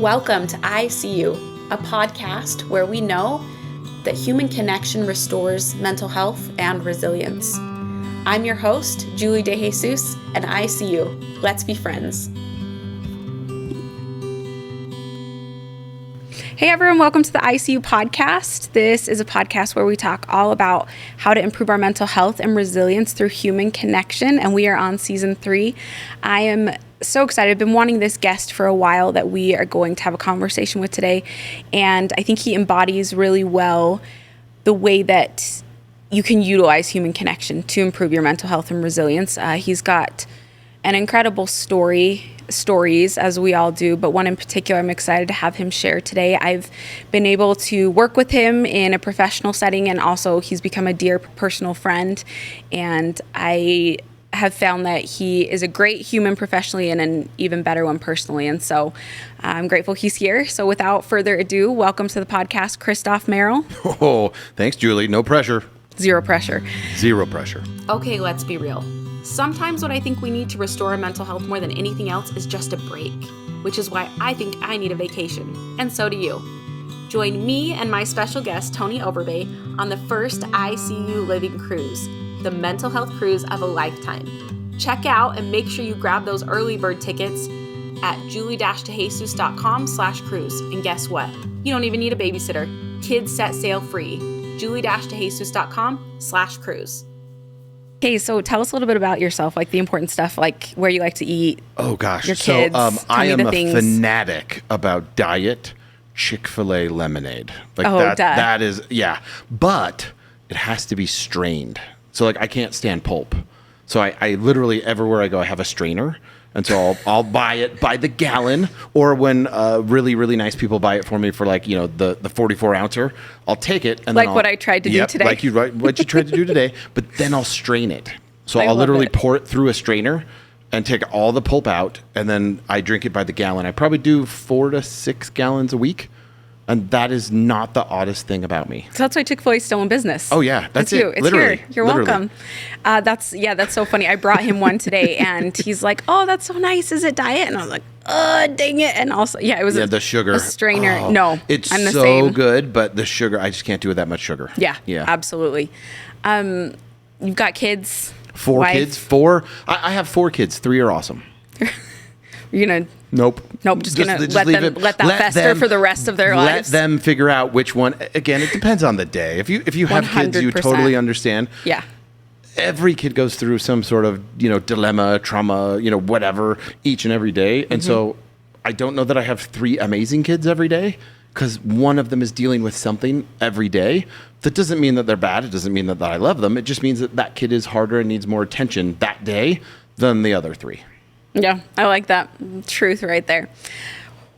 Welcome to I See You, a podcast where we know that human connection restores mental health and resilience. I'm your host, Julie De Jesus, and I see you. Let's be friends. Hey everyone, welcome to the ICU podcast. This is a podcast where we talk all about how to improve our mental health and resilience through human connection, and we are on season 3. I am so excited. I've been wanting this guest for a while that we are going to have a conversation with today, and I think he embodies really well the way that you can utilize human connection to improve your mental health and resilience. He's got an incredible stories, as we all do, but one in particular I'm excited to have him share today. I've been able to work with him in a professional setting, and also he's become a dear personal friend, and I have found that he is a great human professionally and an even better one personally, and so I'm grateful he's here. So without further ado, welcome to the podcast, CHRISTOPH Merrill. Oh, thanks, Julie. No pressure. Zero pressure. Zero pressure. Okay, let's be real. Sometimes what I think we need to restore our mental health more than anything else is just a break, which is why I think I need a vacation, and so do you. Join me and my special guest, Tony Overbay, on the first ICU Living Cruise, the mental health cruise of a lifetime. Check out and make sure you grab those early bird tickets at julie-dejesus.com/cruise. And guess what? You don't even need a babysitter. Kids set sail free. julie-dejesus.com/cruise. Okay, so tell us a little bit about yourself, like the important stuff, like where you like to eat. Oh gosh, your kids. I am a fanatic about diet Chick-fil-A lemonade. Like that is, yeah. But it has to be strained. So like I can't stand pulp. So I literally everywhere I go I have a strainer. And so I'll buy it by the gallon, or when really, really nice people buy it for me for like, you know, the 44 ouncer, I'll take it. And like then what I tried to do today. Like what you tried to do today, but then I'll strain it. So I'll literally pour it through a strainer and take all the pulp out, and then I drink it by the gallon. I probably do 4 to 6 gallons a week. And that is not the oddest thing about me. So that's why Chick-fil-A is still in business. Oh yeah, that's it. It's literally, here. You're welcome. That's so funny. I brought him one today, and he's like, "Oh, that's so nice. Is it diet?" And I was like, "Oh, dang it!" And also, it was the sugar, a strainer. Oh, no, it's I'm the so same. good, but the sugar, I just can't do with that much sugar. Yeah, absolutely. You've got kids. 4 kids. 4. I have 4 kids. 3 are awesome. You're gonna. Nope. Just gonna let that fester for the rest of their lives. Let them figure out which one. Again, it depends on the day. If you have 100%. Kids, you totally understand. Yeah. Every kid goes through some sort of, dilemma, trauma, whatever each and every day. And so I don't know that I have 3 amazing kids every day, because one of them is dealing with something every day. That doesn't mean that they're bad. It doesn't mean that I love them. It just means that kid is harder and needs more attention that day than the other 3. Yeah, I like that. Truth right there.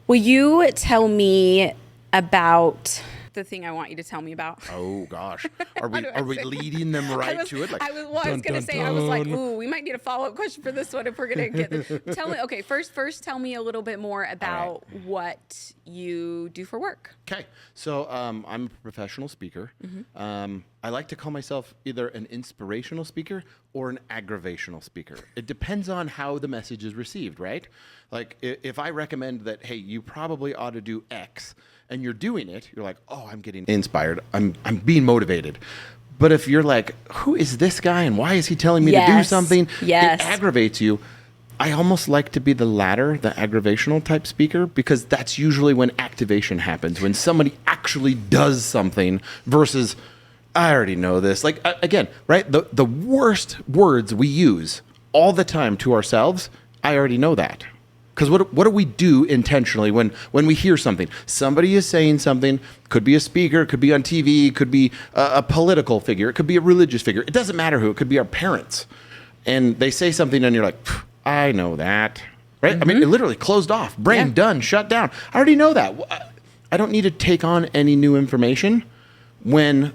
Will you tell me about the thing I want you to tell me about? Oh gosh, are we leading them right to it? Like, I was going to say, I was like, ooh, we might need a follow-up question for this one if we're going to get this. Tell me, okay, first tell me a little bit more about what you do for work. Okay, so I'm a professional speaker. I like to call myself either an inspirational speaker or an aggravational speaker. It depends on how the message is received, right? Like if I recommend that, hey, you probably ought to do X, and you're doing it, you're like, oh, I'm getting inspired. I'm being motivated. But if you're like, who is this guy and why is he telling me to do something? It aggravates you. I almost like to be the latter, the aggravational type speaker, because that's usually when activation happens, when somebody actually does something versus, I already know this. Like, again, right? The worst words we use all the time to ourselves, I already know that. Because what do we do intentionally when we hear something? Somebody is saying something, could be a speaker, could be on TV, could be a political figure, it could be a religious figure. It doesn't matter who, it could be our parents. And they say something and you're like, I know that, right? I mean, it literally closed off, brain done, shut down. I already know that. I don't need to take on any new information when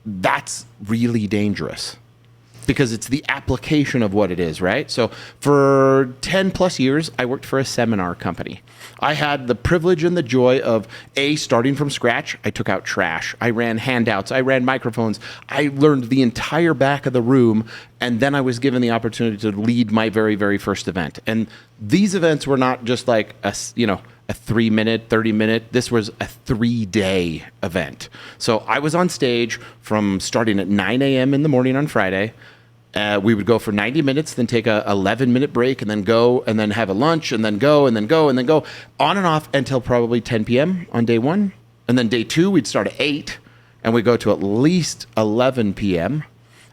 that's really dangerous. Because it's the application of what it is, right? So for 10 plus years, I worked for a seminar company. I had the privilege and the joy of starting from scratch. I took out trash. I ran handouts. I ran microphones. I learned the entire back of the room. And then I was given the opportunity to lead my very, very first event. And these events were not just like a a 3-minute, 30-minute. This was a 3-day event. So I was on stage from starting at 9 a.m. in the morning on Friday. We would go for 90 minutes, then take a 11-minute break, and then go, and then have a lunch, and then go, and then go, and then go, on and off until probably 10 p.m. on day 1. And then day 2, we'd start at 8, and we'd go to at least 11 p.m.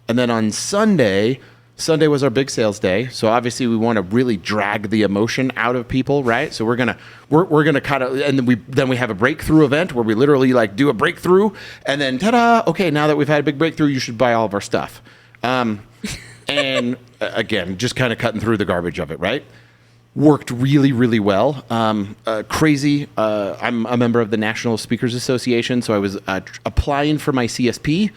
And then on Sunday was our big sales day. So obviously we want to really drag the emotion out of people, right? So we're gonna kind of, and then we have a breakthrough event where we literally like do a breakthrough, and then ta-da! Okay, now that we've had a big breakthrough, you should buy all of our stuff. And again, just kind of cutting through the garbage of it, right? Worked really, really well. Crazy. I'm a member of the National Speakers Association, so I was applying for my CSP.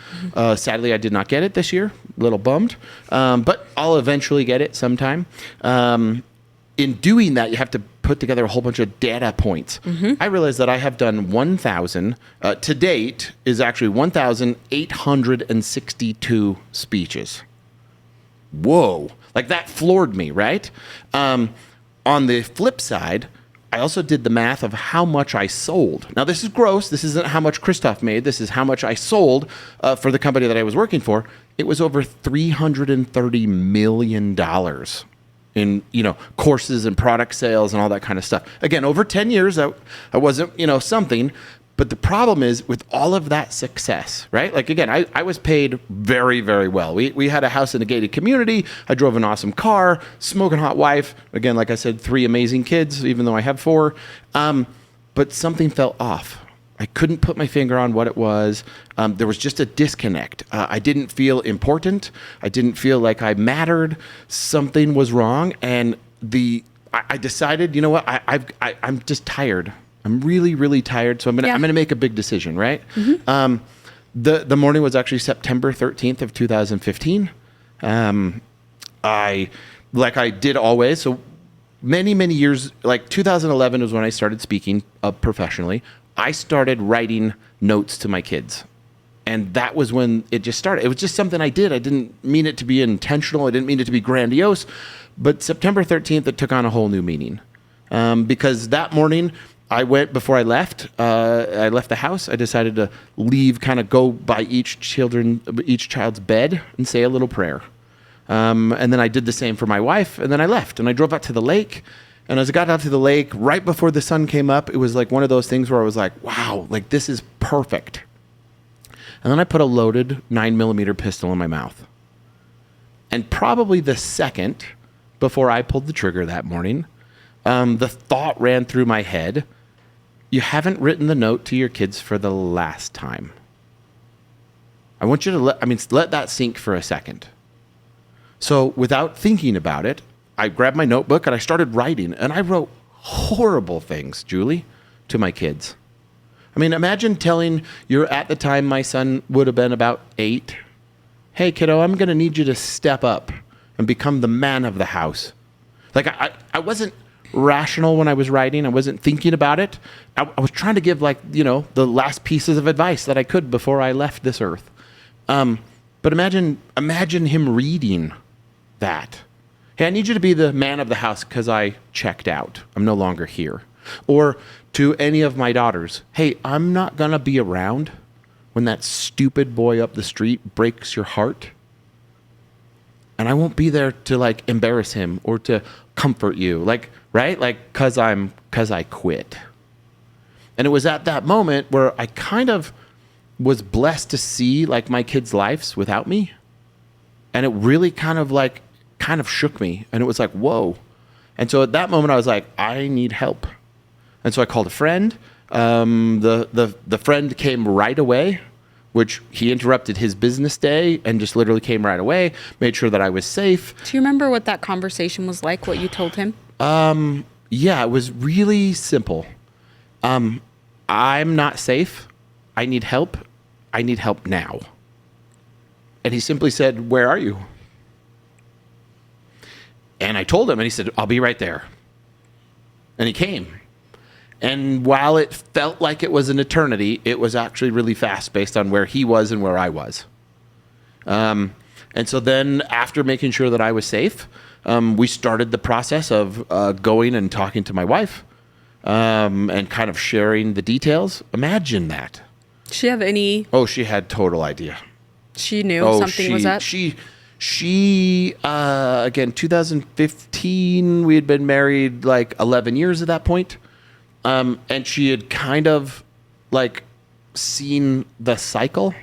Sadly, I did not get it this year. A little bummed, but I'll eventually get it sometime. In doing that, you have to put together a whole bunch of data points. I realized that I have done 1,000, to date is actually 1,862 speeches. Whoa. Like that floored me, right? On the flip side, I also did the math of how much I sold. Now, this is gross. This isn't how much Christoph made. This is how much I sold for the company that I was working for. It was over $330 million in, courses and product sales and all that kind of stuff. Again, over 10 years, I wasn't, something. But the problem is with all of that success, right? Like, again, I was paid very, very well. We had a house in a gated community. I drove an awesome car, smoking hot wife. Again, like I said, 3 amazing kids, even though I have 4. But something fell off. I couldn't put my finger on what it was. There was just a disconnect. I didn't feel important. I didn't feel like I mattered. Something was wrong. And I decided, you know what? I'm just tired. I'm really, really tired, so I'm gonna make a big decision, right? The morning was actually September 13th of 2015. I did always, so many years, like 2011 was when I started speaking professionally. I started writing notes to my kids. And that was when it just started. It was just something I did. I didn't mean it to be intentional. I didn't mean it to be grandiose. But September 13th, it took on a whole new meaning. Because that morning, before I left the house. I decided to leave, kind of go by each child's bed and say a little prayer. And then I did the same for my wife, and then I left, and I drove out to the lake. And as I got out to the lake, right before the sun came up, it was like one of those things where I was like, wow, like this is perfect. And then I put a loaded 9mm pistol in my mouth. And probably the second before I pulled the trigger that morning, the thought ran through my head, you haven't written the note to your kids for the last time. I want you to let that sink for a second. So without thinking about it, I grabbed my notebook and I started writing, and I wrote horrible things, Julie, to my kids. I mean, imagine telling at the time my son would have been about 8, hey kiddo, I'm going to need you to step up and become the man of the house. Like I wasn't rational when I was writing. I wasn't thinking about it. I was trying to give the last pieces of advice that I could before I left this earth. But imagine him reading that. Hey, I need you to be the man of the house because I checked out. I'm no longer here. Or to any of my daughters, hey, I'm not going to be around when that stupid boy up the street breaks your heart. And I won't be there to embarrass him or to comfort you. Right? Cause I quit. And it was at that moment where I kind of was blessed to see my kids' lives without me. And it really kind of shook me. And it was like, whoa. And so at that moment I was like, I need help. And so I called a friend. The friend came right away, which he interrupted his business day and just literally came right away, made sure that I was safe. Do you remember what that conversation was like, what you told him? Yeah, it was really simple. I'm not safe. I need help. I need help now. And he simply said, where are you? And I told him, and he said, I'll be right there. And he came. And while it felt like it was an eternity, it was actually really fast based on where he was and where I was. And so then after making sure that I was safe, we started the process of going and talking to my wife. and kind of sharing the details. Imagine that. Did she have any? Oh, she had total idea. She knew something was up. She again, 2015, we had been married like 11 years at that point. And she had kind of like seen the cycle.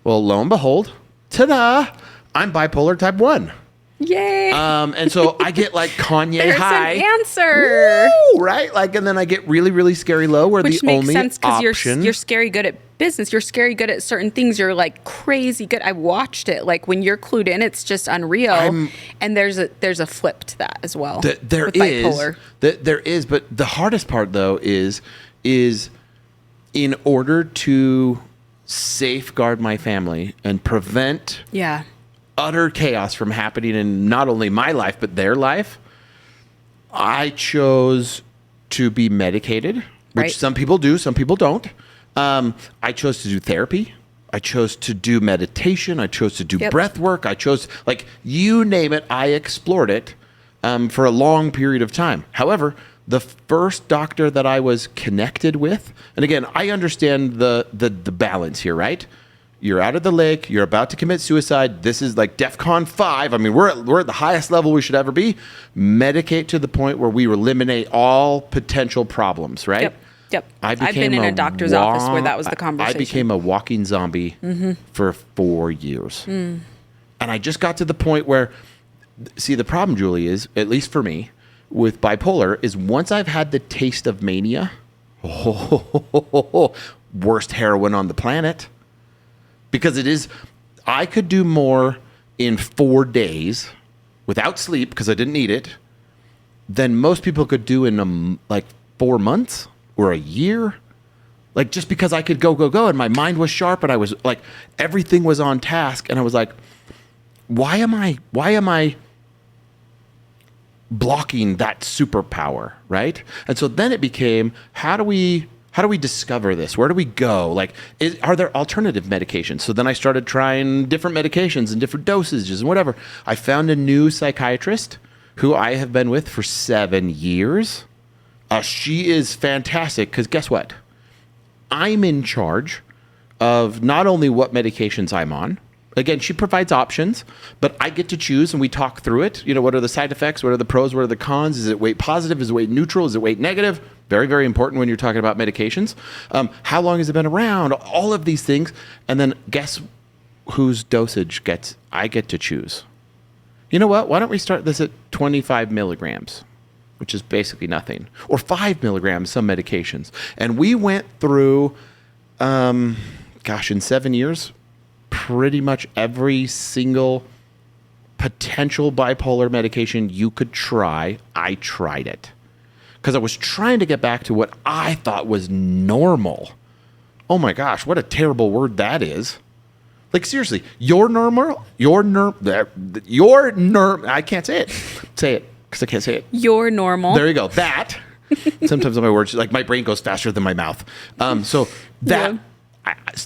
Well, lo and behold, ta-da, I'm bipolar type 1. Yay. And so I get like Kanye There's high. an answer. Woo, right? Like, and then I get really, really scary low where Which the makes only sense because option. you're scary good at business. You're scary good at certain things. You're like crazy good. I watched it. Like when you're clued in, it's just unreal. And there's a flip to that as well. There is, but the hardest part though is in order to safeguard my family and prevent utter chaos from happening in not only my life but their life, I chose to be medicated, which some people do, some people don't. I chose to do therapy. I chose to do meditation. I chose to do breath work. I chose, like, you name it, I explored it for a long period of time. However, the first doctor that I was connected with, and again, I understand the balance here, right? You're out of the lake. You're about to commit suicide. This is like DEFCON 5. I mean, we're at the highest level we should ever be. Medicate to the point where we eliminate all potential problems, right? Yep. I've been in a doctor's office where that was the conversation. I became a walking zombie for 4 years. And I just got to the point where, see, the problem, Julie, is, at least for me, with bipolar, is once I've had the taste of mania, worst heroin on the planet. Because it is, I could do more in 4 days without sleep, because I didn't need it, than most people could do in like 4 months or a year. Like, just because I could go, and my mind was sharp, and I was like, everything was on task, and I was like, why am I blocking that superpower, right? And so then it became, how do we discover this? Where do we go? Like, are there alternative medications? So then I started trying different medications and different dosages and whatever. I found a new psychiatrist who I have been with for 7 years. She is fantastic because guess what? I'm in charge of not only what medications I'm on. Again, she provides options, but I get to choose, and we talk through it. You know, what are the side effects? What are the pros? What are the cons? Is it weight positive? Is it weight neutral? Is it weight negative? Very, very important when you're talking about medications. How long has it been around? All of these things. And then guess whose dosage I get to choose. You know what? Why don't we start this at 25 milligrams, which is basically nothing, or 5 milligrams, some medications. And we went through, in 7 years, pretty much every single potential bipolar medication you could try. I tried it because I was trying to get back to what I thought was normal. Oh my gosh, what a terrible word that is. Like, seriously, I can't say it. Say it, because I can't say it. You're normal. There you go. That. Sometimes on my words, like, my brain goes faster than my mouth. So that. Yeah.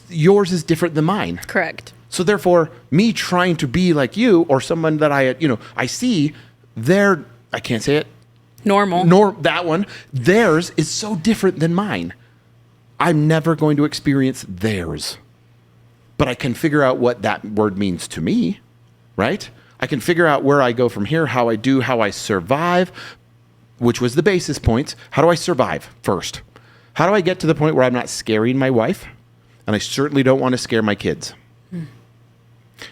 Yours is different than mine. Correct. So therefore, me trying to be like you, or someone that I see, I can't say it. Normal. That one, theirs is so different than mine. I'm never going to experience theirs. But I can figure out what that word means to me, right? I can figure out where I go from here, how I survive, which was the basis points. How do I survive first? How do I get to the point where I'm not scaring my wife? And I certainly don't want to scare my kids.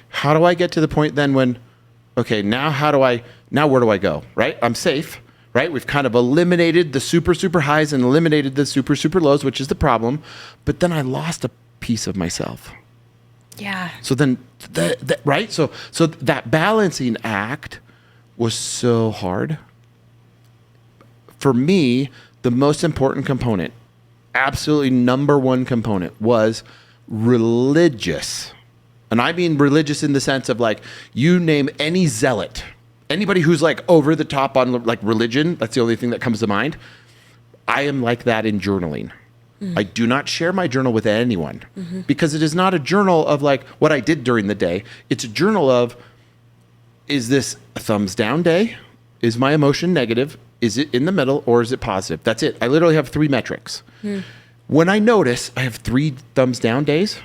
How do I get to the point then when, okay, now where do I go, right? I'm safe, right? We've kind of eliminated the super, super highs and eliminated the super, super lows, which is the problem. But then I lost a piece of myself. Yeah. So then, right? So that balancing act was so hard. For me, the most important component, absolutely number one component, was religious. And I mean religious in the sense of, like, you name any zealot, anybody who's like over the top on like religion, that's the only thing that comes to mind. I am like that in journaling. I do not share my journal with anyone because it is not a journal of like what I did during the day. It's a journal of, is this a thumbs down day? Is my emotion negative? Is it in the middle, or is it positive? That's it. I literally have 3 metrics. When I notice I have 3 thumbs down days,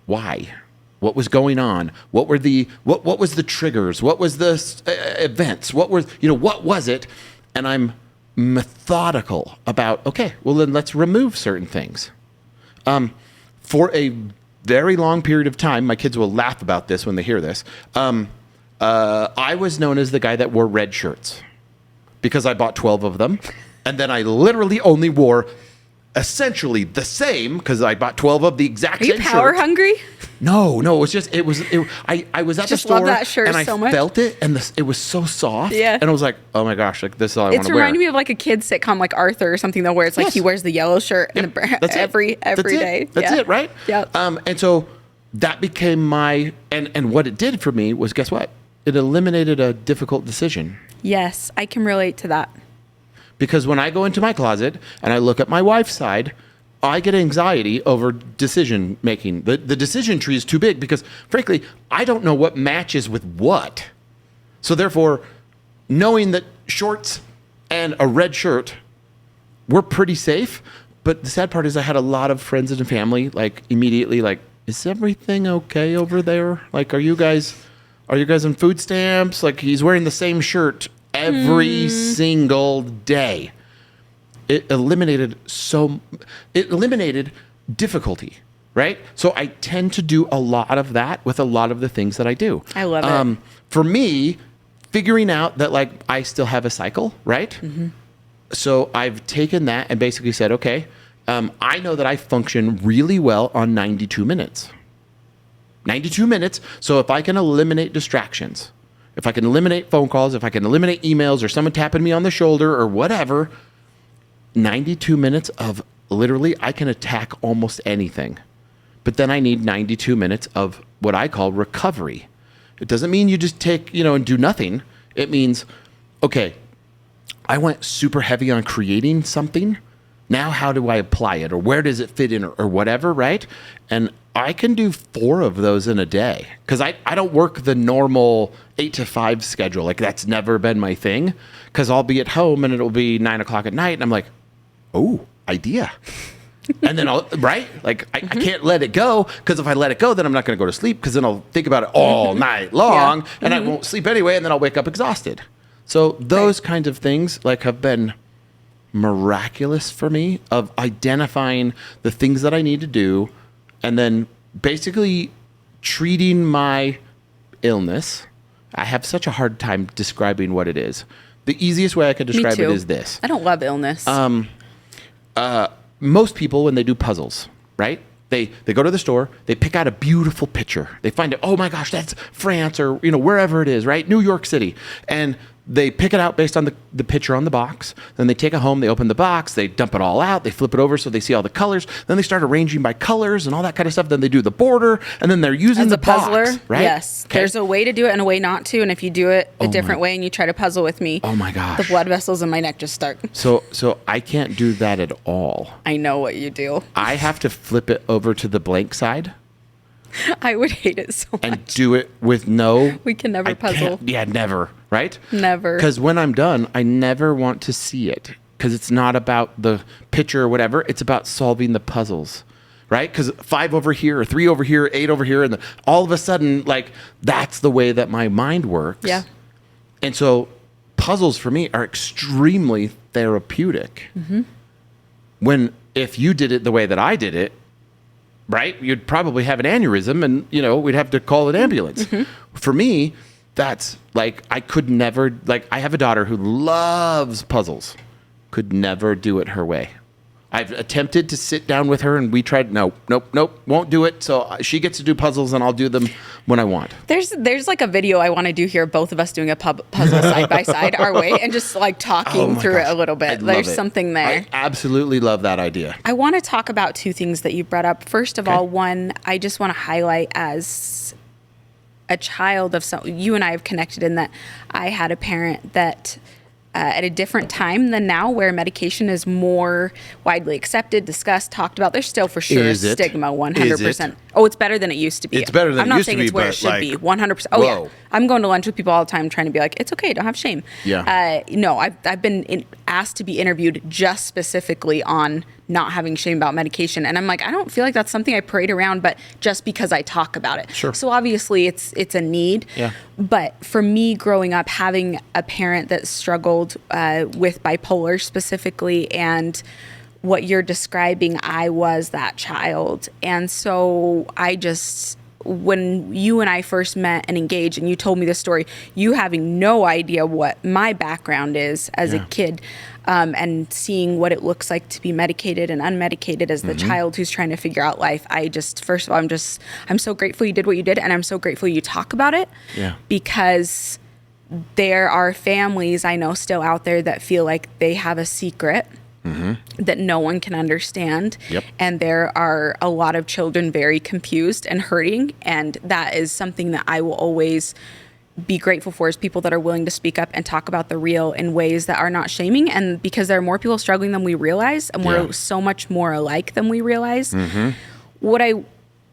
why? What was going on? What was the triggers? What was the events? What was it? And I'm methodical about, okay, well then let's remove certain things. For a very long period of time, my kids will laugh about this when they hear this. I was known as the guy that wore red shirts because I bought 12 of them. And then I literally only wore essentially the same because I bought 12 of the exact same shirt. Are you power hungry? No, I was at the store love that shirt and I so much. felt it and it was so soft. Yeah. And I was like, oh my gosh, like this is all I want It's to wear. reminding me of like a kid's sitcom like Arthur or something though, where it's like Yes. he wears the yellow shirt and every day. That's it, right? Yep. And so that became my, and what it did for me was, guess what? It eliminated a difficult decision. Yes, I can relate to that. Because when I go into my closet and I look at my wife's side, I get anxiety over decision making. The decision tree is too big because, frankly, I don't know what matches with what. So therefore, knowing that shorts and a red shirt were pretty safe, but the sad part is I had a lot of friends and family like immediately like, is everything okay over there? Like, are you guys on food stamps? Like, he's wearing the same shirt every single day. It eliminated difficulty, right? So I tend to do a lot of that with a lot of the things that I do. I love it. For me, figuring out that like I still have a cycle, right? So I've taken that and basically said, okay, I know that I function really well on 92 minutes. 92 minutes. So if I can eliminate distractions, if I can eliminate phone calls, if I can eliminate emails or someone tapping me on the shoulder or whatever, 92 minutes of literally, I can attack almost anything. But then I need 92 minutes of what I call recovery. It doesn't mean you just take, and do nothing. It means, okay, I went super heavy on creating something. Now, how do I apply it? Or where does it fit in or whatever, right? And I can do 4 of those in a day because I don't work the normal 8 to 5 schedule. Like that's never been my thing because I'll be at home and it'll be 9 o'clock at night. And I'm like, oh, idea. And then right? Like I can't let it go because if I let it go, then I'm not going to go to sleep because then I'll think about it all night long and I won't sleep anyway. And then I'll wake up exhausted. So those kinds of things like have been miraculous for me of identifying the things that I need to do and then basically treating my illness. I have such a hard time describing what it is. The easiest way I could describe it is this. I don't love illness. Most people, when they do puzzles, right? They go to the store, they pick out a beautiful picture. They find it, oh my gosh, that's France or, wherever it is, right? New York City. And they pick it out based on the picture on the box. Then they take it home, they open the box, they dump it all out, they flip it over so they see all the colors. Then they start arranging by colors and all that kind of stuff. Then they do the border and then they're using As the a puzzler, box, right? yes. Okay. There's a way to do it and a way not to. And if you do it a different way and you try to puzzle with me, oh my gosh, the blood vessels in my neck just start. So I can't do that at all. I know what you do. I have to flip it over to the blank side. I would hate it so much. And do it with no... We can never puzzle. Yeah, never, right? Never. Because when I'm done, I never want to see it. Because it's not about the picture or whatever. It's about solving the puzzles, right? Because 5 over here, or 3 over here, 8 over here, and all of a sudden, like, that's the way that my mind works. Yeah. And so puzzles for me are extremely therapeutic. If you did it the way that I did it, right, you'd probably have an aneurysm and, we'd have to call an ambulance. For me, that's like, I could never, like, I have a daughter who loves puzzles, could never do it her way. I've attempted to sit down with her and we tried, nope, won't do it. So she gets to do puzzles and I'll do them when I want. There's like a video I want to do here, both of us doing a puzzle side by side our way and just like talking through it a little bit. There's something there. I absolutely love that idea. I want to talk about 2 things that you brought up. First of all, one, I just want to highlight as a child of you and I have connected in that I had a parent that at a different time than now, where medication is more widely accepted, discussed, talked about. There's still for sure a stigma, 100%. Oh, it's better than it used to be. It's better than it used to be. I'm not saying it's where it should be, 100%. Oh, whoa. yeah. I'm going to lunch with people all the time trying to be like, it's okay, don't have shame. Yeah. No, I've been asked to be interviewed just specifically on not having shame about medication. And I'm like, I don't feel like that's something I parade around, but just because I talk about it. Sure. So obviously it's a need. Yeah. But for me growing up, having a parent that struggled with bipolar specifically, and what you're describing, I was that child. And so when you and I first met and engaged and you told me this story, you having no idea what my background is as a kid, and seeing what it looks like to be medicated and unmedicated as the child who's trying to figure out life, first of all, I'm so grateful you did what you did, and I'm so grateful you talk about it. Yeah. Because there are families I know still out there that feel like they have a secret that no one can understand. Yep. And there are a lot of children very confused and hurting. And that is something that I will always be grateful for, is people that are willing to speak up and talk about the real in ways that are not shaming. And because there are more people struggling than we realize, and we're so much more alike than we realize. What I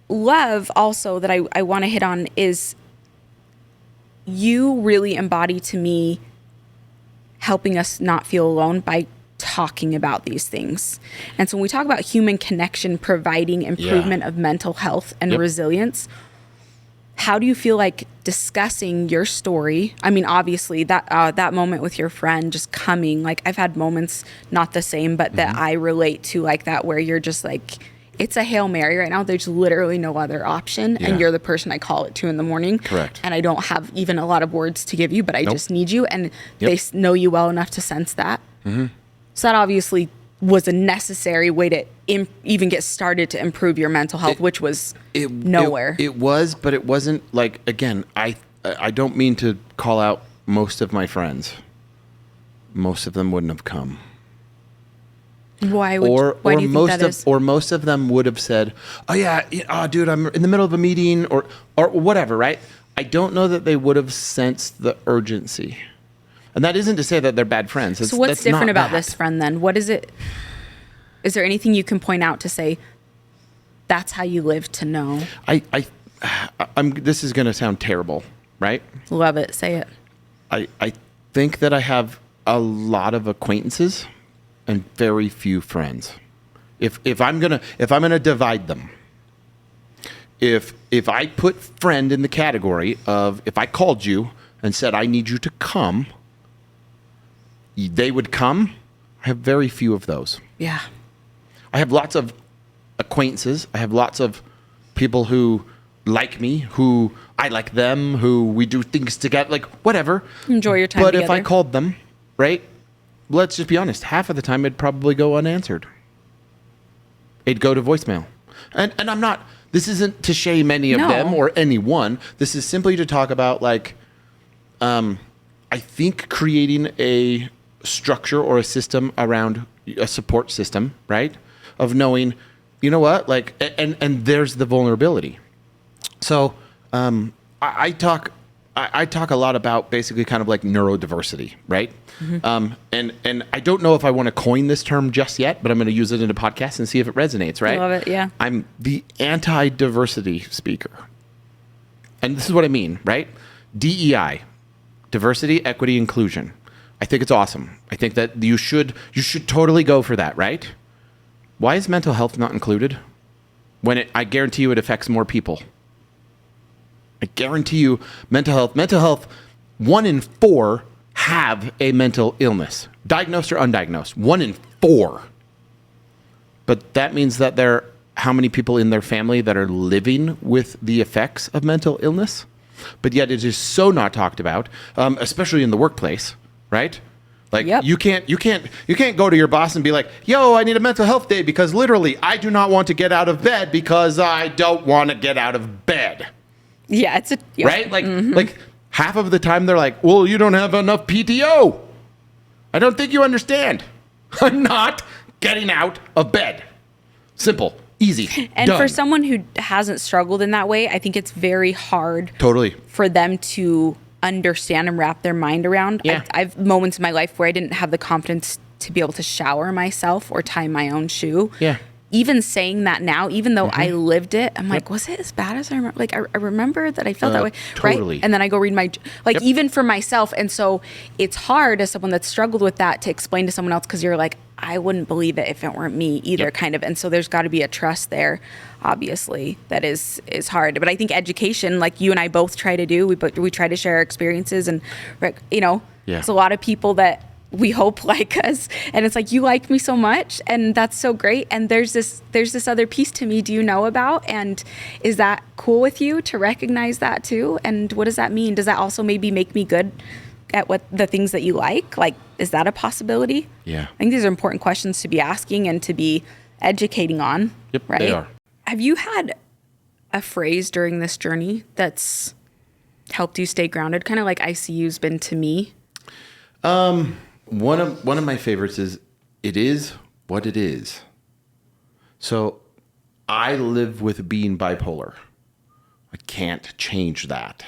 love also that I want to hit on is you really embody to me helping us not feel alone by talking about these things. And so when we talk about human connection providing improvement of mental health and resilience, how do you feel like discussing your story? I mean, obviously that moment with your friend just coming, like I've had moments, not the same, but that I relate to like that, where you're just like, it's a Hail Mary right now. There's literally no other option. And you're the person I call at 2 a.m. Correct. And I don't have even a lot of words to give you, but I just need you. And they know you well enough to sense that. So that obviously was a necessary way to even get started to improve your mental health, which was nowhere. It was, but it wasn't like, again, I don't mean to call out most of my friends. Most of them wouldn't have come. Why do you think that is? Or most of them would have said, "Oh yeah, dude, I'm in the middle of a meeting," or whatever, right? I don't know that they would have sensed the urgency, and that isn't to say that they're bad friends. So what's different about this friend then? What is it? Is there anything you can point out to say that's how you live to know? I'm. This is going to sound terrible, right? Love it. Say it. I think that I have a lot of acquaintances and very few friends. If I'm gonna divide them, if I put friend in the category of, if I called you and said I need you to come, they would come. I have very few of those. Yeah. I have lots of acquaintances. I have lots of people who like me, who I like them, who we do things together, like whatever. Enjoy your time together. But if I called them, right? Let's just be honest, half of the time it'd probably go unanswered. It'd go to voicemail. And I'm not, this isn't to shame any of them or anyone. This is simply to talk about, like, I think creating a structure or a system around a support system, right? Of knowing, you know what, like, and there's the vulnerability. So I talk a lot about basically kind of like neurodiversity, right? And I don't know if I want to coin this term just yet, but I'm going to use it in a podcast and see if it resonates, right? I love it, yeah. I'm the anti-diversity speaker. And this is what I mean, right? DEI, diversity, equity, inclusion. I think it's awesome. I think that you should totally go for that, right? Why is mental health not included? When I guarantee you it affects more people. I guarantee you mental health, 1 in 4 have a mental illness, diagnosed or undiagnosed, 1 in 4. But that means that there are how many people in their family that are living with the effects of mental illness? But yet it is so not talked about, especially in the workplace, right? Like you can't go to your boss and be like, "Yo, I need a mental health day because literally I do not want to get out of bed because I don't want to get out of bed." Yeah, it's right? Like half of the time they're like, "Well, you don't have enough PTO." I don't think you understand. I'm not getting out of bed. Simple, easy, and done. for someone who hasn't struggled in that way, I think it's very hard totally for them to understand and wrap their mind around. Yeah. I've moments in my life where I didn't have the confidence to be able to shower myself or tie my own shoe. Yeah. Even saying that now, even though I lived it, I'm like, was it as bad as I remember? Like, I remember that I felt that way, totally. right? And then I go read my, like, even for myself. And so it's hard as someone that's struggled with that to explain to someone else, because you're like, I wouldn't believe it if it weren't me either, kind of. And so there's got to be a trust there, obviously, that is hard. But I think education, like you and I both try to do, we try to share our experiences, and, you know, there's a lot of people that we hope like us, and it's like, you like me so much, and that's so great, and there's this other piece to me do you know about, and is that cool with you to recognize that too? And what does that mean? Does that also maybe make me good at what the things that you like, is that a possibility? I think these are important questions to be asking and to be educating on. Right? They are. Have you had a phrase during this journey that's helped you stay grounded, kind of like ICU's been to me? One of my favorites is, it is what it is. So I live with being bipolar. I can't change that.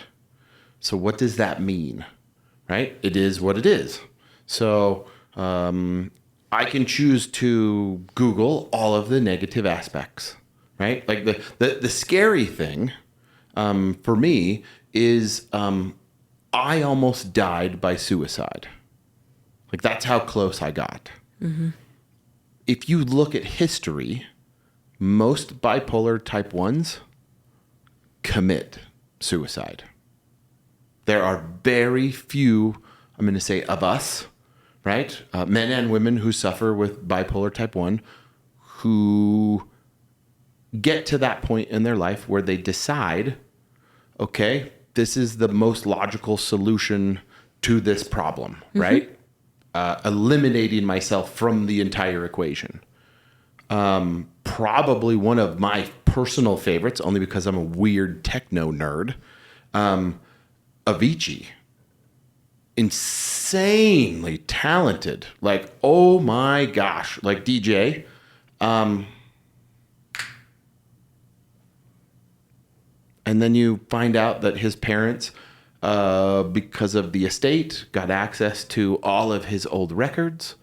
So what does that mean? Right? It is what it is. So I can choose to Google all of the negative aspects. Right? Like the scary thing for me is I almost died by suicide. Like, that's how close I got. If you look at history, most bipolar type 1s commit suicide. There are very few, I'm going to say, of us, right? Men and women who suffer with bipolar type 1 who get to that point in their life where they decide, okay, this is the most logical solution to this problem, right? Eliminating myself from the entire equation. Probably one of my personal favorites, only because I'm a weird techno nerd, Avicii. Insanely talented. Like, oh my gosh. Like, DJ. And then you find out that his parents, because of the estate, got access to all of his old records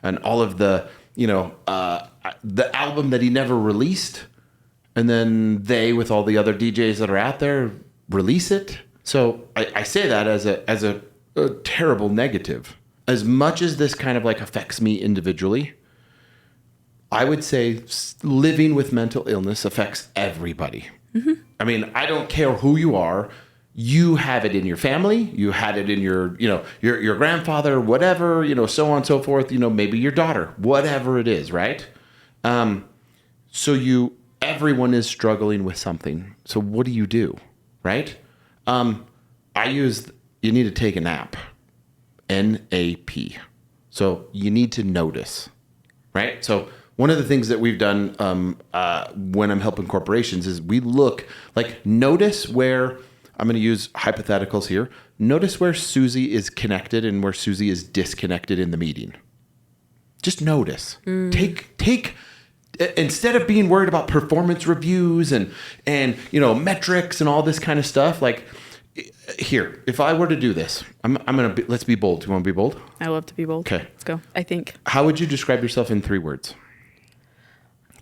and all of the, the album that he never released. And then they, with all the other DJs that are out there, release it. So I say that as a terrible negative. As much as this kind of like affects me individually, I would say living with mental illness affects everybody. I mean, I don't care who you are. You have it in your family. You had it in your grandfather, whatever, so on and so forth, maybe your daughter, whatever it is, right? So everyone is struggling with something. So what do you do, right? You need to take a nap, NAP. So you need to notice, right? So one of the things that we've done when I'm helping corporations is we notice where, I'm going to use hypotheticals here. Notice where Susie is connected and where Susie is disconnected in the meeting. Just notice. Take instead of being worried about performance reviews and metrics and all this kind of stuff. Like, here, if I were to do this, let's be bold. Do you want to be bold? I love to be bold. Okay, let's go. I think. How would you describe yourself in 3 words?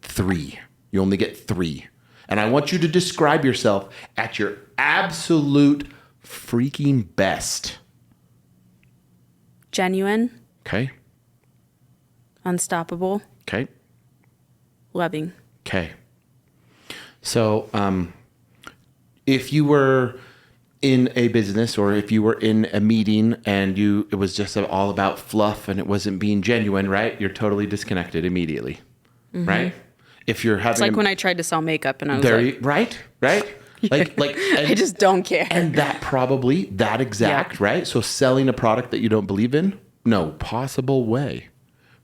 3. You only get 3. And I want you to describe yourself at your absolute freaking best. Genuine. Okay. Unstoppable. Okay. Loving. Okay. So, if you were in a business or if you were in a meeting and it was just all about fluff and it wasn't being genuine, right? You're totally disconnected immediately, right? If you're having, it's like when I tried to sell makeup and I was like, right. Like, I just don't care. And that exact, right? So selling a product that you don't believe in, no possible way,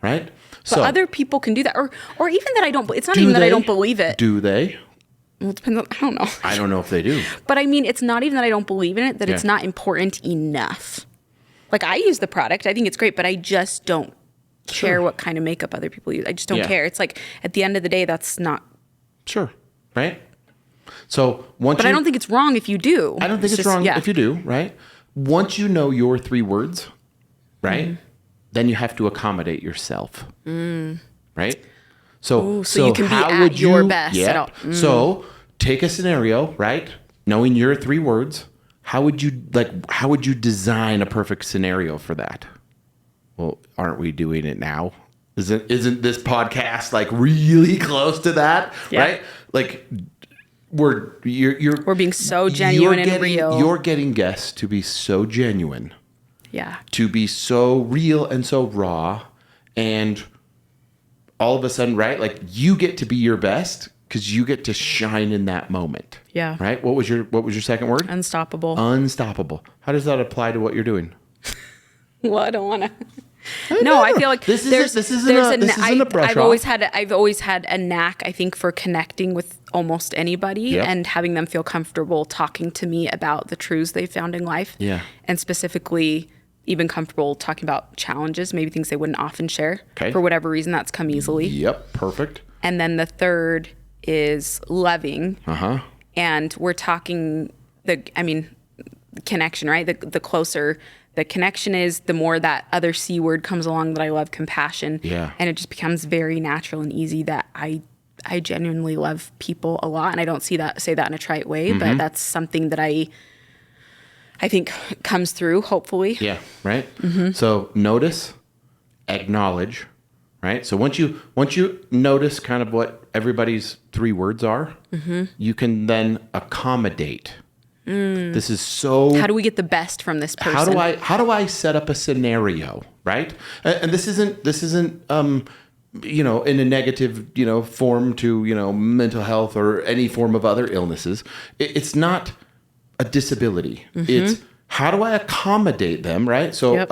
right? But other people can do that, or even that I don't. It's not even that I don't believe it. Do they? Well, it depends on, I don't know. I don't know if they do. But I mean, it's not even that I don't believe in it, that it's not important enough. Like, I use the product. I think it's great, but I just don't care what kind of makeup other people use. I just don't care. It's like, at the end of the day, that's not. Sure. Right? So But I don't think it's wrong if you do. I don't think it's wrong if you do, right? once you know your 3 words, right, then you have to accommodate yourself, right? So you can be at your best. Yeah. So take a scenario, right? Knowing your 3 words, how would you design a perfect scenario for that? Well, aren't we doing it now? Isn't this podcast like really close to that? Yeah. Right? Like we're being so genuine and real. You're getting guests to be so genuine. Yeah. To be so real and so raw, and all of a sudden, right? Like you get to be your best because you get to shine in that moment. Yeah. Right? What was your second word? Unstoppable. Unstoppable. How does that apply to what you're doing? Well, I don't want to. No, I feel like this isn't a brush I've always had a knack, I think, for connecting with almost anybody and having them feel comfortable talking to me about the truths they found in life. Yeah. And specifically even comfortable talking about challenges, maybe things they wouldn't often share. Okay. For whatever reason, that's come easily. Yep, perfect. And then the third is loving. Uh-huh. And we're talking connection, right? The closer the connection is, the more that other C word comes along that I love, compassion. Yeah. And it just becomes very natural and easy that I genuinely love people a lot. And I don't say that in a trite way, but that's something that I think comes through, hopefully. Yeah, right? So notice, acknowledge, right? So once you notice kind of what everybody's 3 words are, you can then accommodate. This is so... How do we get the best from this person? How do I set up a scenario, right? And this isn't in a negative, form to, mental health or any form of other illnesses. It's not a disability. It's how do I accommodate them, right? So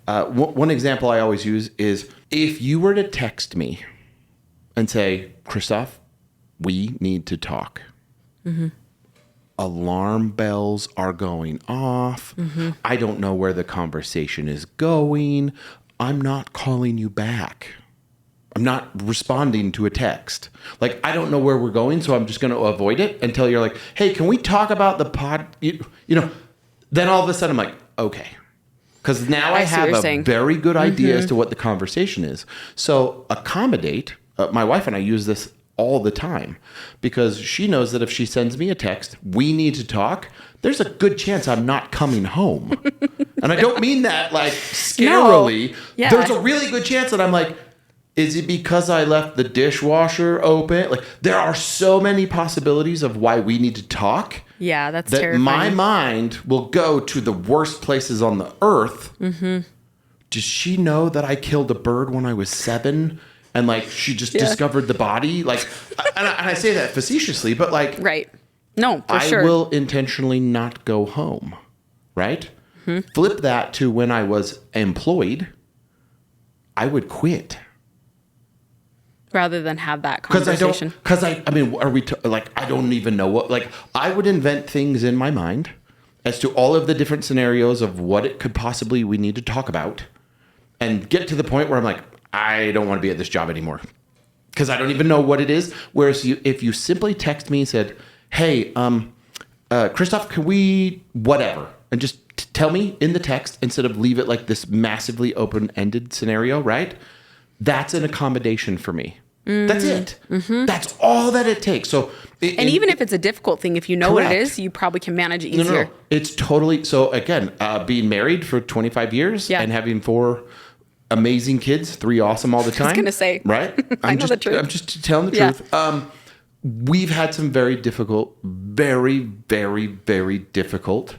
one example I always use is if you were to text me and say, Christoph, we need to talk. Alarm bells are going off. I don't know where the conversation is going. I'm not calling you back. I'm not responding to a text. Like, I don't know where we're going, so I'm just going to avoid it until you're like, hey, can we talk about the pod? Then all of a sudden I'm like, okay. Because now I have a very good idea as to what the conversation is. So accommodate. My wife and I use this all the time because she knows that if she sends me a text, we need to talk, there's a good chance I'm not coming home. And I don't mean that like scarily. No. Yeah. There's a really good chance that I'm like, is it because I left the dishwasher open? Like there are so many possibilities of why we need to talk. Yeah, that's that terrifying. My mind will go to the worst places on the earth. Does she know that I killed a bird when I was 7? And like she just discovered the body, like, and I say that facetiously, but like, right? No, for sure. I will intentionally not go home, right? Flip that to when I was employed, I would quit rather than have that conversation. Because I mean, I don't even know what. Like, I would invent things in my mind as to all of the different scenarios of what it could possibly we need to talk about, and get to the point where I'm like, I don't want to be at this job anymore because I don't even know what it is. Whereas if you simply text me and said, hey, Christoph, can we whatever? And just tell me in the text instead of leave it like this massively open-ended scenario, right? That's an accommodation for me. That's it. That's all that it takes. So, even if it's a difficult thing, if you know what it is, you probably can manage it easier. No. It's totally... So again, being married for 25 years and having 4... amazing kids, 3 awesome all the time. I was going to say. Right? I know the truth. I'm just telling the truth. We've had some very difficult, very, very, very difficult.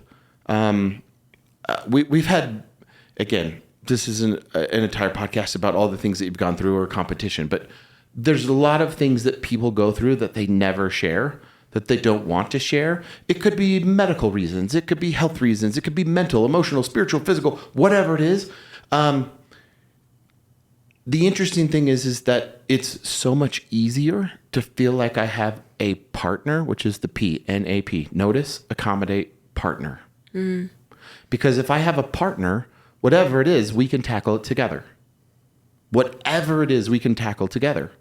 We've had, again, this isn't an entire podcast about all the things that you've gone through or competition, but there's a lot of things that people go through that they never share, that they don't want to share. It could be medical reasons. It could be health reasons. It could be mental, emotional, spiritual, physical, whatever it is. The interesting thing is that it's so much easier to feel like I have a partner, which is the P, N-A-P. Notice, accommodate, partner. Because if I have a partner, whatever it is, we can tackle it together. Whatever it is, we can tackle together.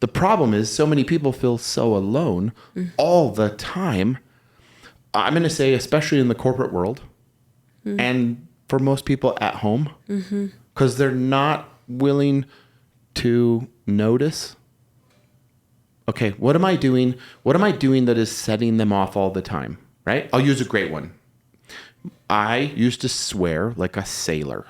The problem is so many people feel so alone all the time. I'm going to say, especially in the corporate world, and for most people at home, because they're not willing to notice, okay, what am I doing? What am I doing that is setting them off all the time, right? I'll use a great one. I used to swear like a sailor.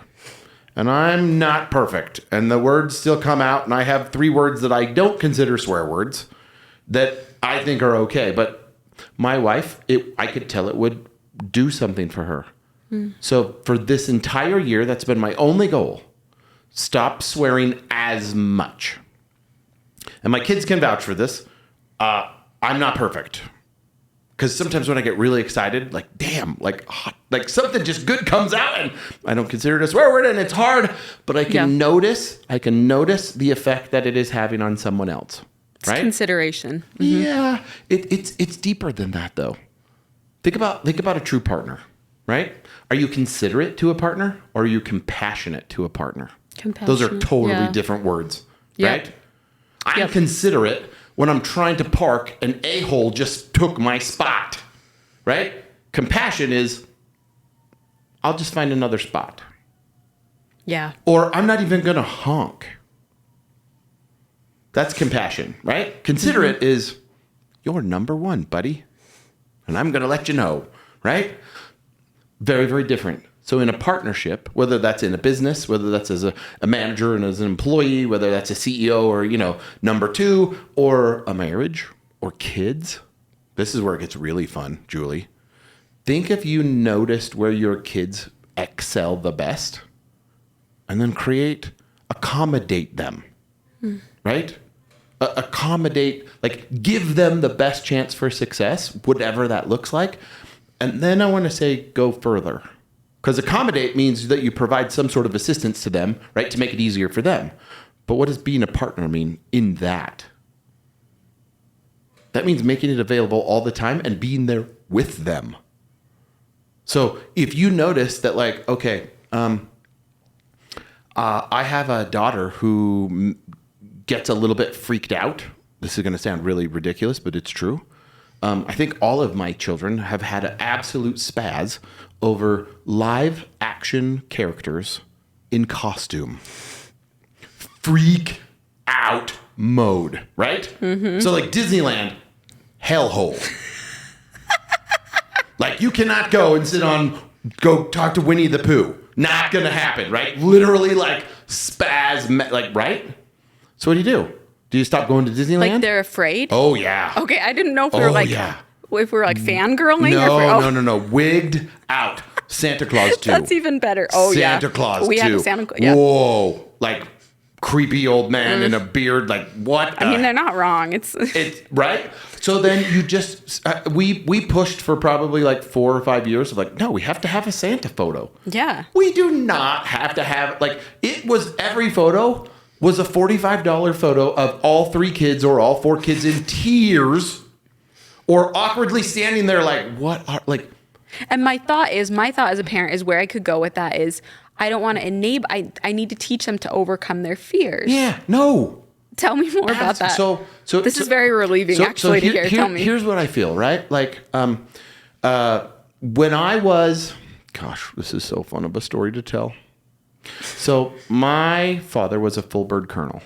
And I'm not perfect. And the words still come out. And I have 3 words that I don't consider swear words that I think are okay. But my wife, I could tell it would do something for her. So for this entire year, that's been my only goal. Stop swearing as much. And my kids can vouch for this. I'm not perfect. Because sometimes when I get really excited, like, damn, like something just good comes out and I don't consider it a swear word and it's hard, but I can notice the effect that it is having on someone else. Right? It's consideration. Yeah. It's deeper than that though. Think about a true partner, right? Are you considerate to a partner or are you compassionate to a partner? Those are totally different words, right? I'm considerate when I'm trying to park, an a-hole just took my spot, right? Compassion is, I'll just find another spot. Yeah. Or I'm not even going to honk. That's compassion, right? Considerate is, you're number one, buddy. And I'm going to let you know, right? Very, very different. So in a partnership, whether that's in a business, whether that's as a manager and as an employee, whether that's a CEO or, number 2, or a marriage or kids, this is where it gets really fun, Julie. Think if you noticed where your kids excel the best and then accommodate them, right? Accommodate, like give them the best chance for success, whatever that looks like. And then I want to say, go further. Because accommodate means that you provide some sort of assistance to them, right, to make it easier for them. But what does being a partner mean in that? That means making it available all the time and being there with them. So if you notice that, like, okay, I have a daughter who gets a little bit freaked out. This is going to sound really ridiculous, but it's true. I think all of my children have had an absolute spaz over live action characters in costume. Freak out mode, right? So like Disneyland, hellhole. Like you cannot go talk to Winnie the Pooh. Not gonna happen, right? Literally like right? So what do? Do you stop going to Disneyland? Like they're afraid? Oh, yeah. Okay, I didn't know if we were if we were like fangirling. No. Wigged out. Santa Claus 2. That's even better. Oh, Santa Claus 2. We have a Santa Claus. Yeah. Whoa. Like creepy old man in a beard. Like what? I mean, they're not wrong. It's right. So then you just, we pushed for probably like 4 or 5 years of like, no, we have to have a Santa photo. Yeah. We do not have to have, like, every photo was a $45 photo of all 3 kids or all 4 kids in tears or awkwardly standing there like, what are, like. And my thought as a parent is where I could go with that is I don't want to enable, I need to teach them to overcome their fears. Yeah, no. Tell me more about that. So this is very relieving to hear. Tell me. Here's what I feel, right? Like, when I was, gosh, this is so fun of a story to tell. So my father was a full bird colonel.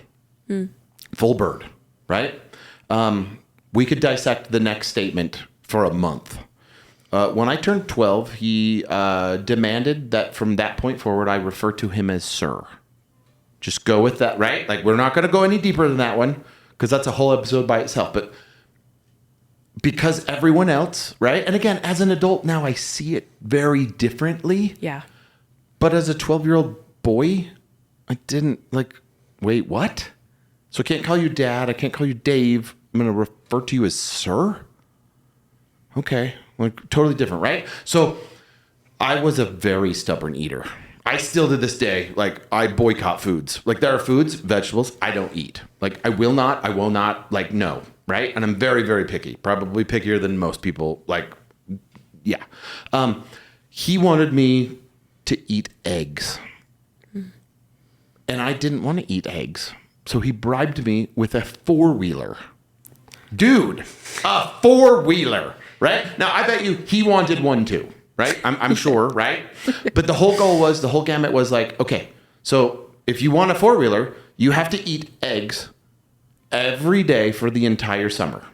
Full bird, right? We could dissect the next statement for a month. When I turned 12, he demanded that from that point forward, I refer to him as sir. Just go with that, right? Like, we're not going to go any deeper than that one because that's a whole episode by itself. But because everyone else, right? And again, as an adult now, I see it very differently. Yeah. But as a 12-year-old boy, I didn't wait, what? So I can't call you dad. I can't call you Dave. I'm going to refer to you as sir? Okay. Like, totally different, right? So I was a very stubborn eater. I still to this day, like, I boycott foods. Like, there are foods, vegetables, I don't eat. Like, I will not, like, no, right? And I'm very, very picky. Probably pickier than most people. Like, yeah. He wanted me to eat eggs. And I didn't want to eat eggs. So he bribed me with a 4-wheeler. Dude, a 4-wheeler, right? Now, I bet you he wanted one too. right? I'm sure, right? But the whole gamut was like, okay, so if you want a 4-wheeler, you have to eat eggs every day for the entire summer.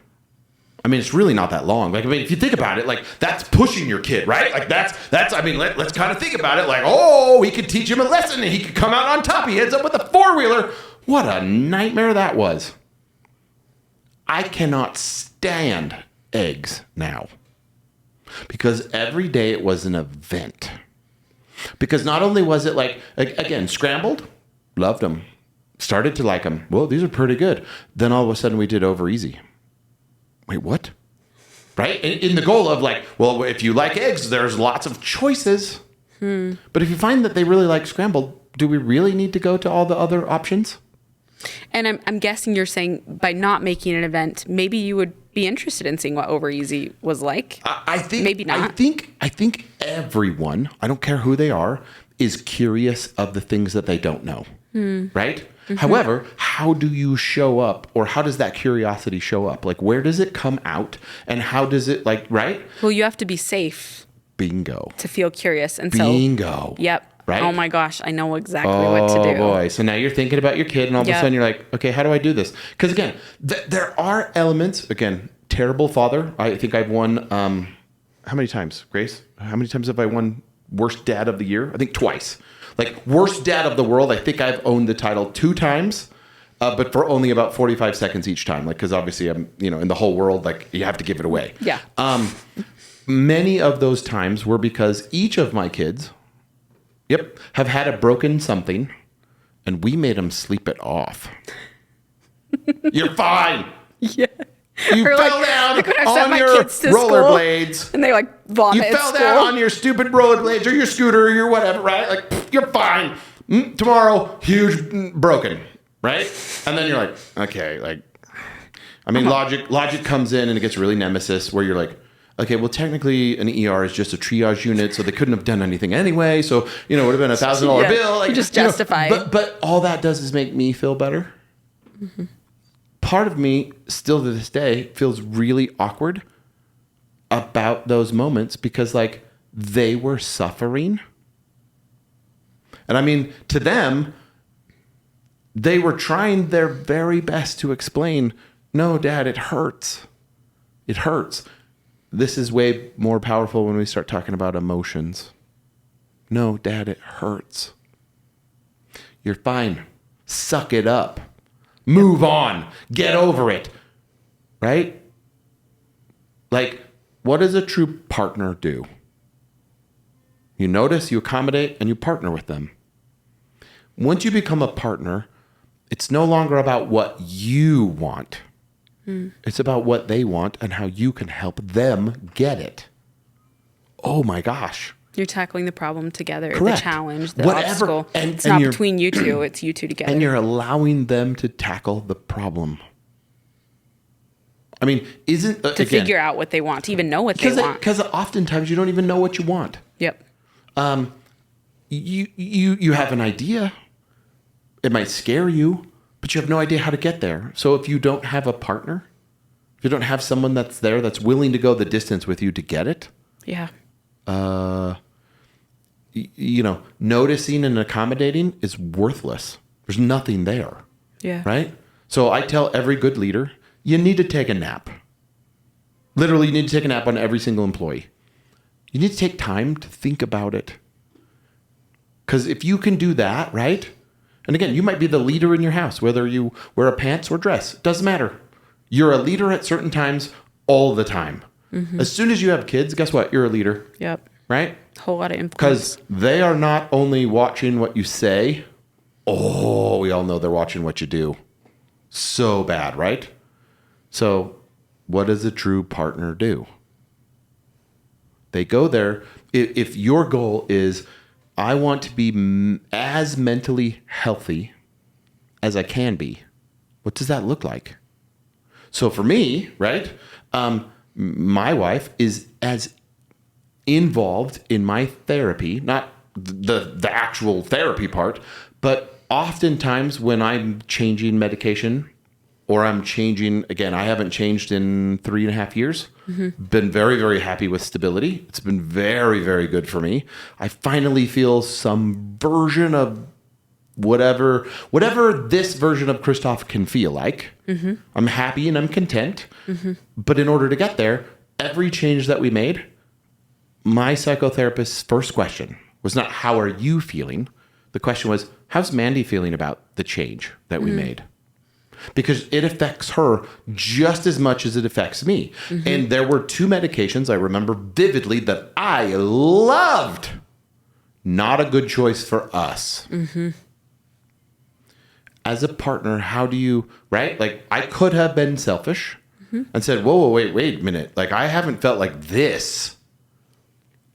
I mean, it's really not that long. Like, I mean, if you think about it, like, that's pushing your kid, right? Like, that's. I mean, let's kind of think about it. Like, oh, we could teach him a lesson and he could come out on top. He ends up with a 4-wheeler. What a nightmare that was. I cannot stand eggs now because every day it was an event. Because not only was it like, again, scrambled, loved them, started to like them. Well, these are pretty good. Then all of a sudden we did over easy. Wait, what? Right? In the goal of like, well, if you like eggs, there's lots of choices. But if you find that they really like scrambled, do we really need to go to all the other options? And I'm guessing you're saying by not making an event, maybe you would be interested in seeing what over easy was like. I think maybe not. I think everyone, I don't care who they are, is curious of the things that they don't know. Right? However, how do you show up, or how does that curiosity show up? Like, where does it come out, and how does it, like, right? Well, you have to be safe. Bingo. To feel curious. And Bingo. So, yep. Right? Oh my gosh, I know exactly what to do. Oh boy. So now you're thinking about your kid, and all of a sudden you're like, okay, how do I do this? Because again, there are elements, again, terrible father. I think I've won, how many times, Grace? How many times have I won worst dad of the year? I think twice. Like, worst dad of the world, I think I've owned the title 2 times, but for only about 45 seconds each time. Like, because obviously I'm, in the whole world, like, you have to give it away. Yeah. Many of those times were because each of my kids, have had a broken something, and we made them sleep it off. You're fine. Yeah. You or fell like, down like on your rollerblades. And they like vomit. You fell down on your stupid rollerblades or your scooter or your whatever, right? Like, you're fine. Tomorrow, huge broken, right? And then you're like, okay, like, I mean, logic comes in and it gets really nemesis where you're like, okay, well, technically an ER is just a triage unit, so they couldn't have done anything anyway. So, it would have been $1,000 bill. Like, just justify. But all that does is make me feel better. Mm-hmm. Part of me still to this day feels really awkward about those moments because like they were suffering. And I mean, to them, they were trying their very best to explain, no, Dad, it hurts. It hurts. This is way more powerful when we start talking about emotions. No, Dad, it hurts. You're fine. Suck it up. Move on. Get over it. Right? Like, what does a true partner do? You notice, you accommodate, and you partner with them. Once you become a partner, it's no longer about what you want. It's about what they want and how you can help them get it. Oh my gosh. You're tackling the problem together, Correct. The challenge, the obstacle. It's not between you two, it's you two together. And you're allowing them to tackle the problem. I mean, to figure out what they want, to even know what they want. Because oftentimes you don't even know what you want. Yep. You have an idea. It might scare you, but you have no idea how to get there. So if you don't have a partner, if you don't have someone that's there that's willing to go the distance with you to get it, yeah. Noticing and accommodating is worthless. There's nothing there. Yeah. Right? So I tell every good leader, you need to take a nap. Literally, you need to take a nap on every single employee. You need to take time to think about it. Because if you can do that, right? And again, you might be the leader in your house, whether you wear a pants or dress. It doesn't matter. You're a leader at certain times all the time. Mm-hmm. As soon as you have kids, guess what? You're a leader. Yep. Right? A whole lot of influence. Because they are not only watching what you say. Oh, we all know they're watching what you do. So bad, right? So what does a true partner do? They go there. If your goal is, I want to be as mentally healthy as I can be, what does that look like? So for me, right, my wife is as involved in my therapy, not the actual therapy part, but oftentimes when I'm changing medication or I'm changing. Again, I haven't changed in 3.5 years. Been very, very happy with stability. It's been very, very good for me. I finally feel some version of whatever this version of Christoph can feel like. I'm happy and I'm content. But in order to get there, every change that we made, my psychotherapist's first question was not, how are you feeling? The question was, how's Mandy feeling about the change that we made? Because it affects her just as much as it affects me. And there were 2 medications I remember vividly that I loved. Not a good choice for us. As a partner, how do you, right? Like, I could have been selfish and said, whoa, wait a minute. Like, I haven't felt like this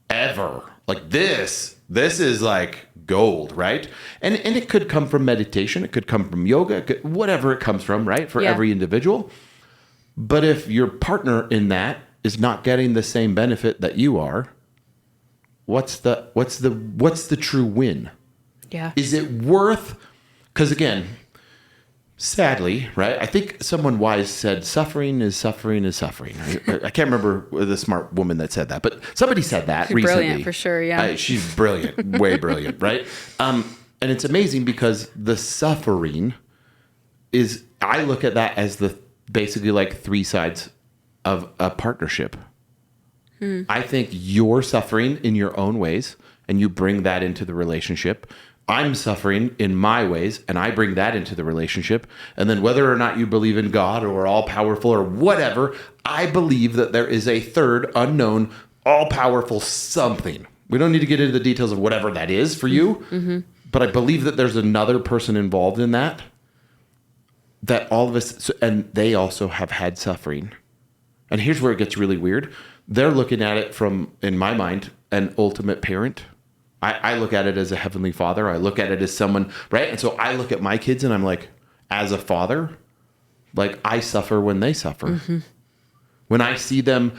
ever. Like, this is like gold, right? And it could come from meditation. It could come from yoga, whatever it comes from, right? For every individual. But if your partner in that is not getting the same benefit that you are, what's the true win? Yeah. Is it worth, because again, sadly, right? I think someone wise said, suffering is suffering is suffering. I can't remember the smart woman that said that, but somebody said that She's recently. Brilliant for sure, yeah. She's brilliant, way brilliant, right? And it's amazing because the suffering is, I look at that as the basically like 3 sides of a partnership. I think you're suffering in your own ways and you bring that into the relationship. I'm suffering in my ways, and I bring that into the relationship. And then whether or not you believe in God or all-powerful or whatever, I believe that there is a third, unknown, all-powerful something. We don't need to get into the details of whatever that is for you, but I believe that there's another person involved in that all of us, and they also have had suffering. And here's where it gets really weird. They're looking at it from, in my mind, an ultimate parent. I look at it as a heavenly father. I look at it as someone, right? And so I look at my kids and I'm like, as a father, like I suffer when they suffer. When I see them,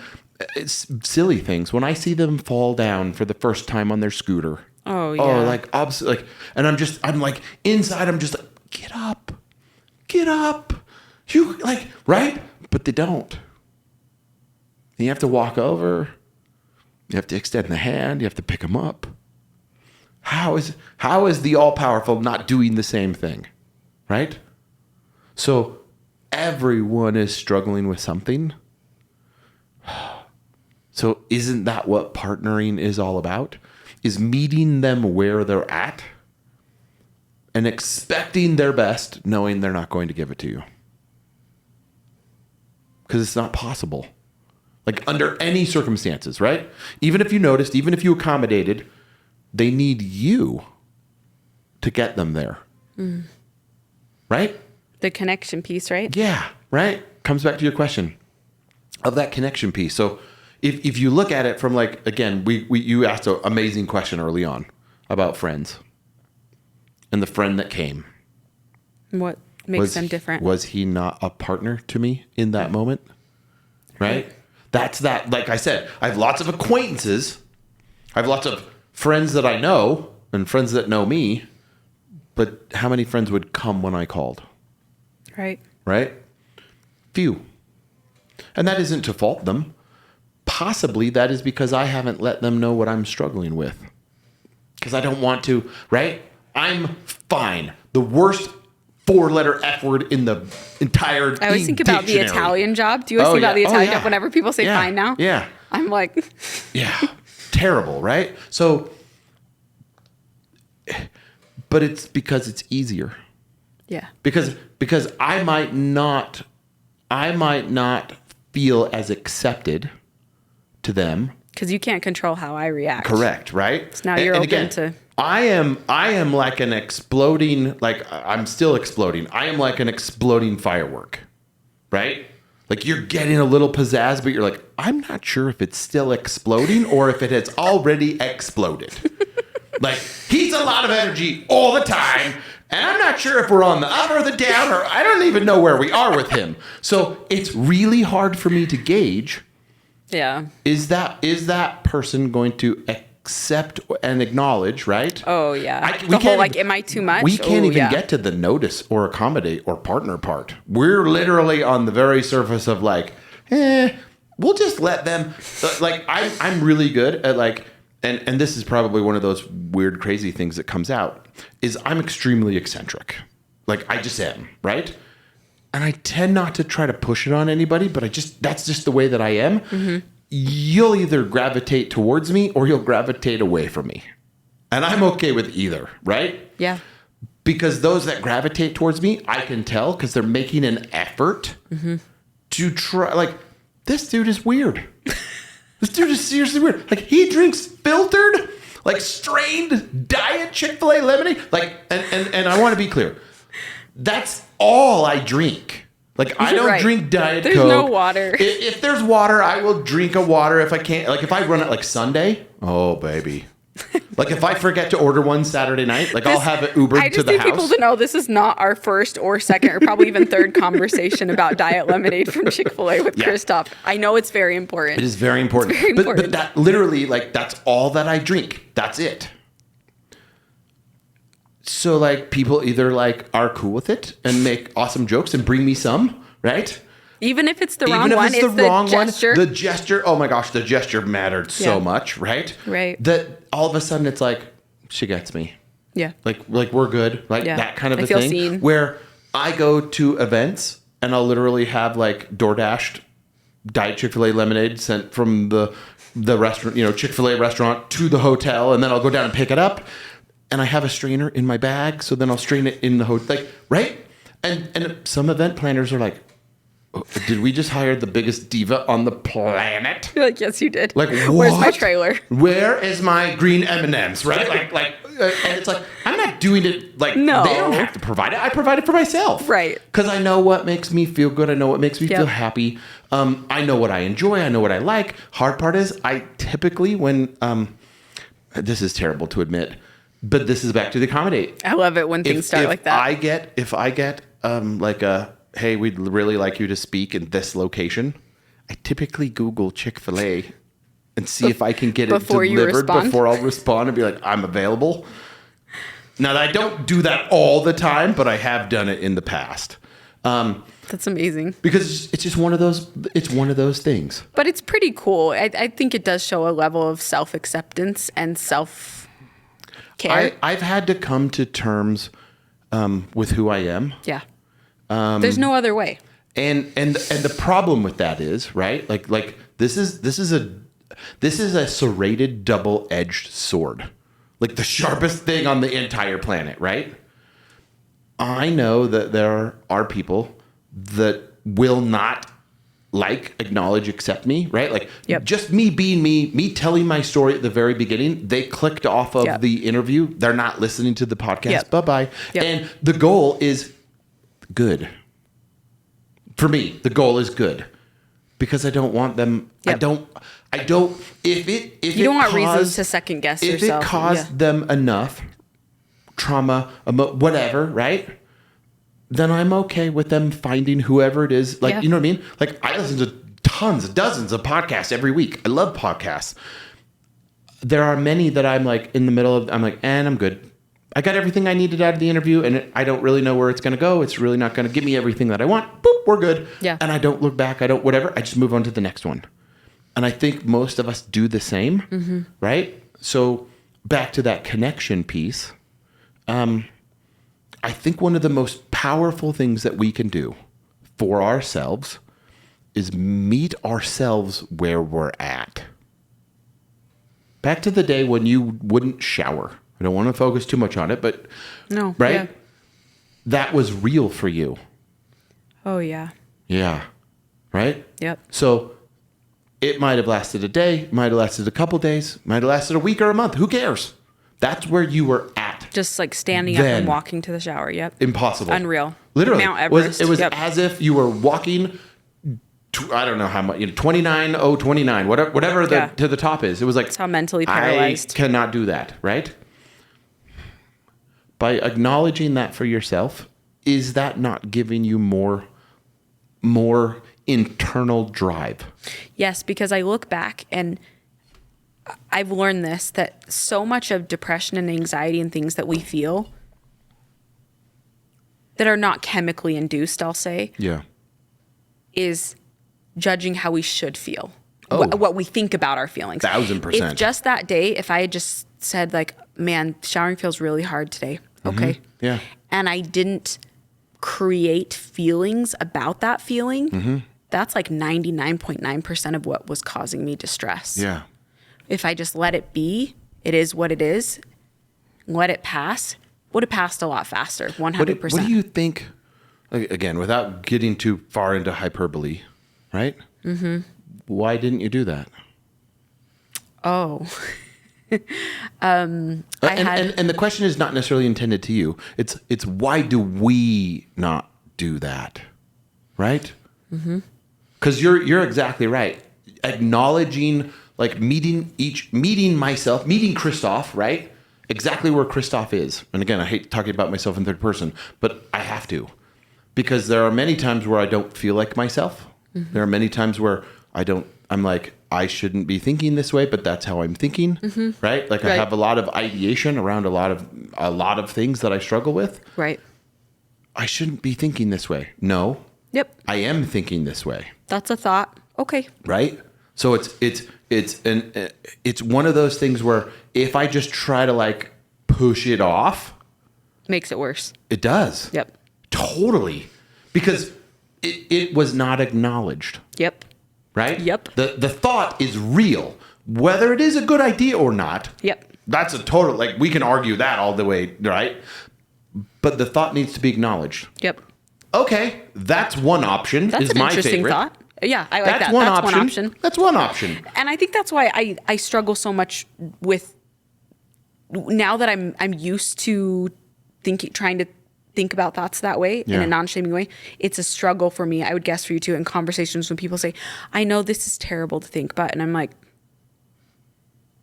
it's silly things. When I see them fall down for the first time on their scooter. Oh, yeah. Like, and I'm like, inside, I'm just like, get up. You like, right? But they don't. And you have to walk over. You have to extend the hand. You have to pick them up. How is the all-powerful not doing the same thing, right? So everyone is struggling with something. So isn't that what partnering is all about? Is meeting them where they're at and expecting their best, knowing they're not going to give it to you. Because it's not possible. Like under any circumstances, right? Even if you noticed, even if you accommodated, they need you to get them there. Right? The connection piece, right? Yeah, right? Comes back to your question of that connection piece. So if you look at it from like, again, you asked an amazing question early on about friends and the friend that came. What makes them different? Was he not a partner to me in that moment? Right? That's that, like I said, I have lots of acquaintances. I have lots of friends that I know and friends that know me, but how many friends would come when I called? Right. Right? Few. And that isn't to fault them. Possibly that is because I haven't let them know what I'm struggling with. Because I don't want to, right? I'm fine. The worst 4-letter F word in the entire I always think about the Italian job. Do you always think about the Italian job whenever people say fine now? Yeah. I'm like... Yeah. Terrible, right? So, but it's because it's easier. Yeah. Because I might not feel as accepted to them. Because you can't control how I react. Correct, right? So now you're open to... I am like an exploding, like I'm still exploding. I am like an exploding firework, right? Like you're getting a little pizzazz, but you're like, I'm not sure if it's still exploding or if it has already exploded. Like he's a lot of energy all the time. And I'm not sure if we're on the up or the down, or I don't even know where we are with him. So it's really hard for me to gauge. Yeah. Is that person going to accept and acknowledge, right? Oh yeah. We The whole can't like, even- am I too much? We can't Oh, even yeah. get to the notice or accommodate or partner part. We're literally on the very surface of like, we'll just let them. Like I'm really good at like, and this is probably one of those weird, crazy things that comes out is I'm extremely eccentric. Like I just am, right? And I tend not to try to push it on anybody, but that's just the way that I am. Mm-hmm. You'll either gravitate towards me or you'll gravitate away from me. And I'm okay with either, right? Yeah. Because those that gravitate towards me, I can tell because they're making an effort to try. Like, this dude is weird. This dude is seriously weird. Like, he drinks filtered, like strained diet Chick-fil-A lemonade. Like, and I want to be clear. That's all I drink. Like, I don't drink Diet Coke. There's no water. If there's water, I will drink a water if I can't. Like, if I run it like Sunday, oh, baby. Like, if I forget to order one Saturday night, like, I'll have it Ubered to the house. I just need people to know this is not our first or second or probably even third conversation about diet lemonade from Chick-fil-A with Christoph. I know it's very important. It is very important. It's very important. But that literally, like, that's all that I drink. That's it. So, like, people either, like, are cool with it and make awesome jokes and bring me some, right? Even if it's the wrong Even if one, it's the wrong gesture. one. The gesture, oh my gosh, the gesture mattered so much, right? Right. That all of a sudden it's like, she gets me. Yeah. Like we're good. Like that kind of a feel thing. seen. Where I go to events and I'll literally have like DoorDashed Diet Chick-fil-A lemonade sent from the restaurant, Chick-fil-A restaurant to the hotel, and then I'll go down and pick it up. And I have a strainer in my bag, so then I'll strain it in the hotel. Like, right? And some event planners are like, did we just hire the biggest diva on the planet? You're like, yes, you did. Like, where's my what? trailer? Where is my green M&Ms? Right? And it's like, I'm not doing it. Like, No. They don't have to provide it. I provide it for myself. Right. Because I know what makes me feel good. I know what makes me feel happy. I know what I enjoy. I know what I like. Hard part is, I typically, when this is terrible to admit, but this is back to the accommodate. I love it when things start like that. If I get like a, hey, we'd really like you to speak in this location, I typically Google Chick-fil-A and see if I can get it Before you delivered respond? before I'll respond and be like, I'm available. Now, I don't do that all the time, but I have done it in the past. That's amazing. Because it's just one of those things. But it's pretty cool. I think it does show a level of self-acceptance and self-care. I've had to come to terms with who I am. Yeah. There's no other way. And the problem with that is, right? Like this is a serrated double-edged sword. Like the sharpest thing on the entire planet, right? I know that there are people that will not acknowledge, accept me, right? Like just me being me telling my story at the very beginning, they clicked off of the interview. They're not listening to the podcast. Bye-bye. And the goal is good. For me, the goal is good because I don't want them. I don't, if you don't want reasons to second guess yourself. If it caused them enough trauma, whatever, right? Then I'm okay with them finding whoever it is. Like, you know what I mean? Like, I listen to dozens of podcasts every week. I love podcasts. There are many that I'm like in the middle of, I'm like, and I'm good. I got everything I needed out of the interview, and I don't really know where it's going to go. It's really not going to give me everything that I want. Boop, we're good. Yeah. And I don't look back. I don't, whatever. I just move on to the next one. And I think most of us do the same, right? So back to that connection piece. I think one of the most powerful things that we can do for ourselves is meet ourselves where we're at. Back to the day when you wouldn't shower. I don't want to focus too much on it, but no, right? Yeah. That was real for you. Oh yeah. Yeah. Right? Yep. So it might have lasted a day, might have lasted a couple days, might have lasted a week or a month. Who cares? That's where you were at. Just like standing up and walking to the shower. Yep. Impossible. Unreal. Literally. Mount Everest. It was as if you were walking, I don't know how much, 29,029, whatever to the top is. It was like, that's how mentally paralyzed. I cannot do that, right? By acknowledging that for yourself, is that not giving you more internal drive? Yes, because I look back and I've learned this, that so much of depression and anxiety and things that we feel that are not chemically induced, I'll say, Yeah. is judging how we should feel, Oh. what we think about our feelings. 1000%. If just that day, if I had just said like, man, showering feels really hard today. Okay. Yeah. And I didn't create feelings about that feeling. That's like 99.9% of what was causing me distress. Yeah. If I just let it be, it is what it is, let it pass, would have passed a lot faster, 100%. What do you think, again, without getting too far into hyperbole, right? Mm-hmm. Why didn't you do that? Oh. And the question is not necessarily intended to you. It's why do we not do that, right? Because you're exactly right. Acknowledging, like meeting CHRISTOPH, right? Exactly where CHRISTOPH is. And again, I hate talking about myself in third person, but I have to, because there are many times where I don't feel like myself. There are many times where I'm like, I shouldn't be thinking this way, but that's how I'm thinking, right? Like I have a lot of ideation around a lot of things that I struggle with. Right. I shouldn't be thinking this way. No. Yep. I am thinking this way. That's a thought. Okay. Right? So it's one of those things where if I just try to like push it off, Makes it worse. it does. Yep. Totally. Because it was not acknowledged. Yep. Right? Yep. The thought is real. Whether it is a good idea or not, Yep. that's a total, like we can argue that all the way, right? But the thought needs to be acknowledged. Yep. Okay, that's one option. That's is an my interesting favorite. thought. Yeah, I like That's that. one That's option. one option. That's one option. And I think that's why I struggle so much with, now that I'm used to trying to think about thoughts that way in a non-shaming way. It's a struggle for me. I would guess for you too, in conversations when people say, I know this is terrible to think about. And I'm like,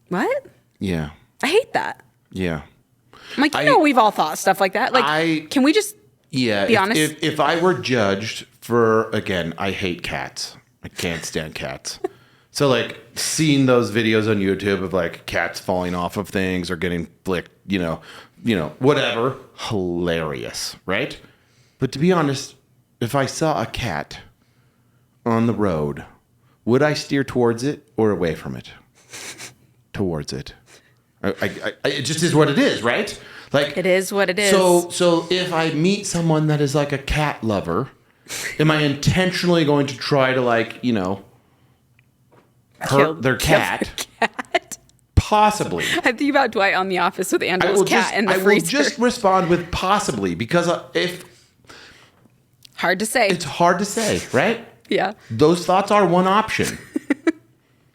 what? Yeah. I hate that. Yeah. I'm like, we've all thought stuff like that. Like, can we just be honest? If I were judged for, again, I hate cats. I can't stand cats. So like seeing those videos on YouTube of like cats falling off of things or getting flicked, whatever, hilarious, right? But to be honest, if I saw a cat on the road, would I steer towards it or away from it? Towards it. It just is what it is, right? Like it is what it is. So if I meet someone that is like a cat lover, am I intentionally going to try to hurt their cat? Possibly. I think about Dwight on The Office with Angela's cat in the freezer. I will just respond with possibly, because hard to say. It's hard to say, right? Yeah. Those thoughts are one option.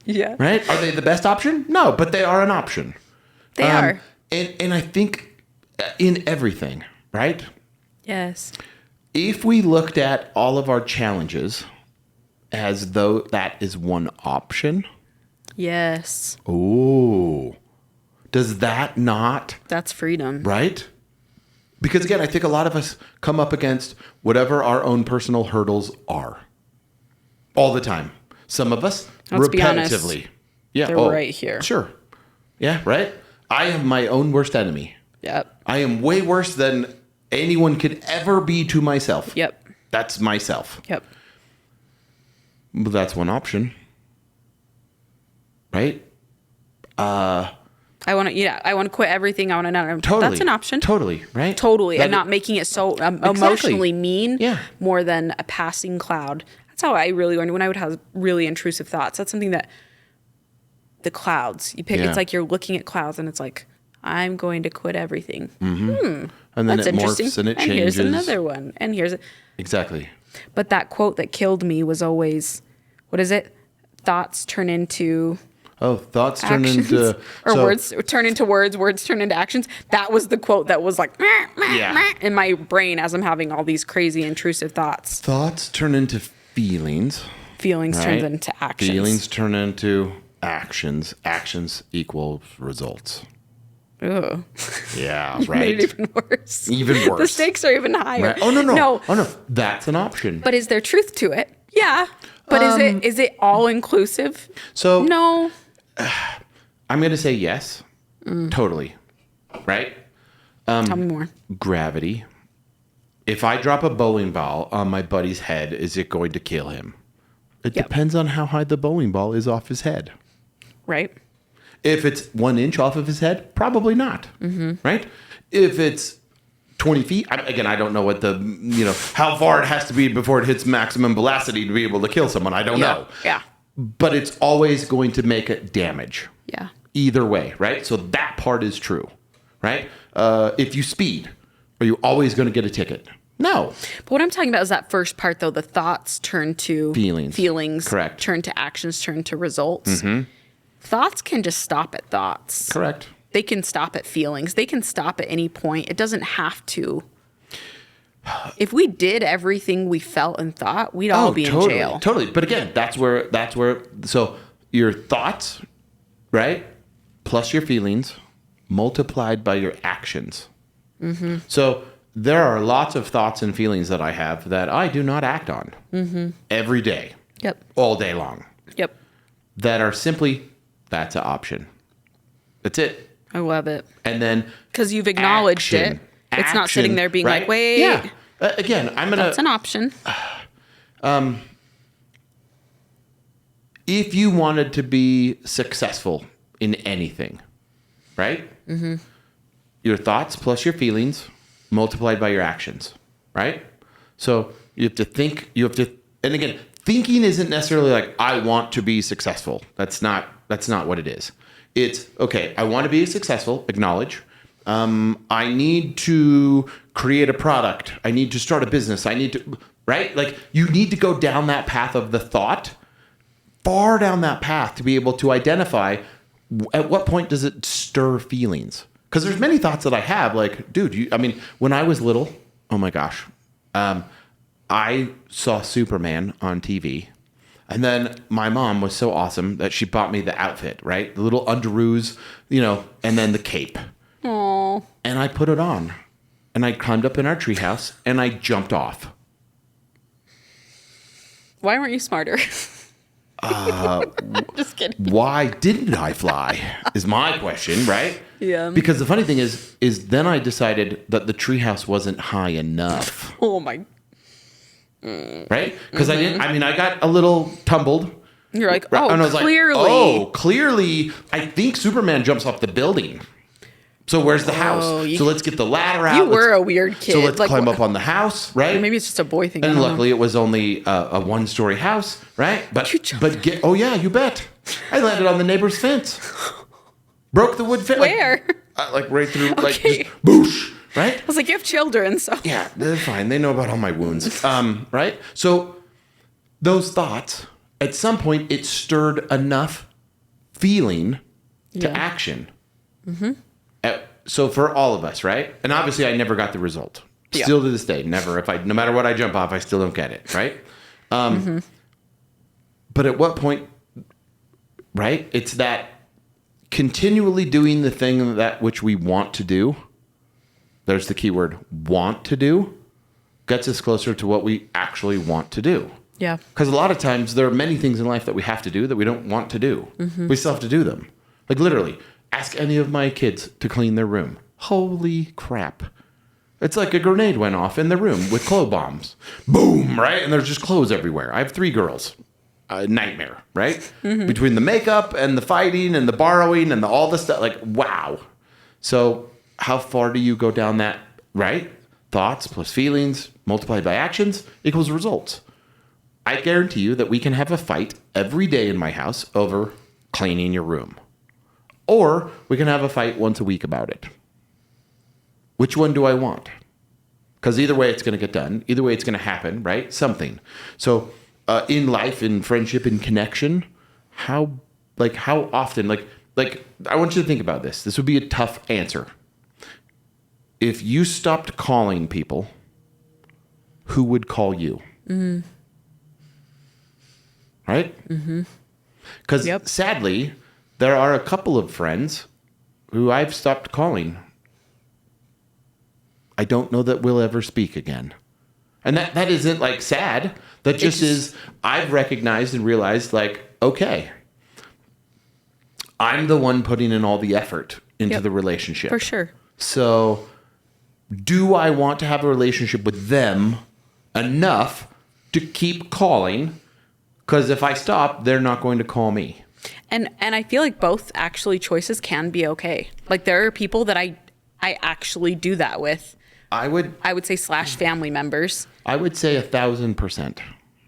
Yeah. Right? Are they the best option? No, but they are an option. They are. And I think in everything, right? Yes. If we looked at all of our challenges as though that is one option. Yes. Ooh. Does that not? That's freedom. Right? Because again, I think a lot of us come up against whatever our own personal hurdles are. All the time. Some of us Let's repetitively. Be honest, yeah. They're right here. Sure. Yeah, right? I am my own worst enemy. Yep. I am way worse than anyone could ever be to myself. Yep. That's myself. Yep. Well, that's one option. Right? I want to quit everything. I want to not. Totally. That's an option. Totally. Right? Totally. And not making it so emotionally mean Yeah. more than a passing cloud. That's how I really learned when I would have really intrusive thoughts. That's something that the clouds, you pick, it's like you're looking at clouds and it's like, I'm going to quit everything. And then That's it interesting. morphs and it and changes. Here's another one. And here's it. Exactly. But that quote that killed me was always, what is it? Thoughts turn into Thoughts turn actions. into... Or words turn into words turn into actions. That was the quote that was like, meh, meh, Yeah. meh, in my brain as I'm having all these crazy intrusive thoughts. Thoughts turn into feelings. Feelings turns into actions. Feelings turn into actions. Actions equals results. Ugh. Yeah, You right. made it even worse. Even worse. The stakes are even higher. Right? Oh, no. Oh, no. That's an option. But is there truth to it? Yeah. But is it all inclusive? So No. I'm going to say yes. Totally. Right? Tell me more. Gravity. If I drop a bowling ball on my buddy's head, is it going to kill him? It depends on how high the bowling ball is off his head. Right. If it's 1 inch off of his head, probably not. Right? If it's 20 feet, I don't know what how far it has to be before it hits maximum velocity to be able to kill someone. I don't know. Yeah. But it's always going to make it damage. Yeah. Either way, right? So that part is true, right? If you speed, are you always going to get a ticket? No. But what I'm talking about is that first part, though. The thoughts turn to feelings. Correct. Turn to actions, turn to results. Thoughts can just stop at thoughts. Correct. They can stop at feelings. They can stop at any point. It doesn't have to. If we did everything we felt and thought, we'd all be in jail. Totally. But again, that's where, so your thoughts, right? Plus your feelings multiplied by your actions. So there are lots of thoughts and feelings that I have that I do not act on every day. Yep. All day long. Yep. That are simply, that's an option. That's it. I love it. And then because you've acknowledged it. It's not sitting there being right? like, wait. Yeah. Again, I'm going to... That's an option. If you wanted to be successful in anything, right? Your thoughts plus your feelings multiplied by your actions, right? So you have to think, and again, thinking isn't necessarily like, I want to be successful. That's not what it is. It's, okay, I want to be successful, acknowledge. I need to create a product. I need to start a business. Right? Like, you need to go down that path of the thought, far down that path to be able to identify at what point does it stir feelings. Because there's many thoughts that I have, like, dude, when I was little, oh my gosh, I saw Superman on TV. And then my mom was so awesome that she bought me the outfit, right? The little underoos, and then the cape. Aww. And I put it on. And I climbed up in our treehouse and I jumped off. Why weren't you smarter? Just kidding. Why didn't I fly? Is my question, right? Yeah. Because the funny thing is then I decided that the treehouse wasn't high enough. Oh my. Right? Because I got a little tumbled. You're like, and I was clearly. Clearly, I think Superman jumps off the building. So where's the house? So let's get the ladder out. You were a weird kid. So let's climb up on the house, right? Or maybe it's just a boy thing. And luckily it was only a one-story house, right? Oh yeah, you bet. I landed on the neighbor's fence. Broke the wood fence. Where? Like right through, like just boosh, right? I was like, you have children, so. Yeah, they're fine. They know about all my wounds, right? So those thoughts, at some point, it stirred enough feeling to action. So for all of us, right? And obviously I never got the result. Yeah. Still to this day, never. No matter what I jump off, I still don't get it, right? But at what point, right? It's that continually doing the thing that which we want to do. There's the key word, want to do, gets us closer to what we actually want to do. Yeah. Because a lot of times there are many things in life that we have to do that we don't want to do. We still have to do them. Like literally, ask any of my kids to clean their room. Holy crap. It's like a grenade went off in the room with clothes bombs. Boom, right? And there's just clothes everywhere. I have 3 girls. A nightmare, right? Between the makeup and the fighting and the borrowing and all the stuff. Like, wow. So how far do you go down that, right? Thoughts plus feelings multiplied by actions equals results. I guarantee you that we can have a fight every day in my house over cleaning your room. Or we can have a fight once a week about it. Which one do I want? Because either way it's going to get done. Either way it's going to happen, right? Something. So in life, in friendship, in connection, how often, like I want you to think about this. This would be a tough answer. If you stopped calling people, who would call you? Right? Because sadly, there are a couple of friends who I've stopped calling. I don't know that we'll ever speak again. And that isn't like sad. That just is, I've recognized and realized like, okay, I'm the one putting in all the effort into the relationship. For sure. So do I want to have a relationship with them enough to keep calling? Because if I stop, they're not going to call me. And I feel like both actually choices can be okay. Like there are people that I actually do that with. I would say / family members. I would say 1,000%.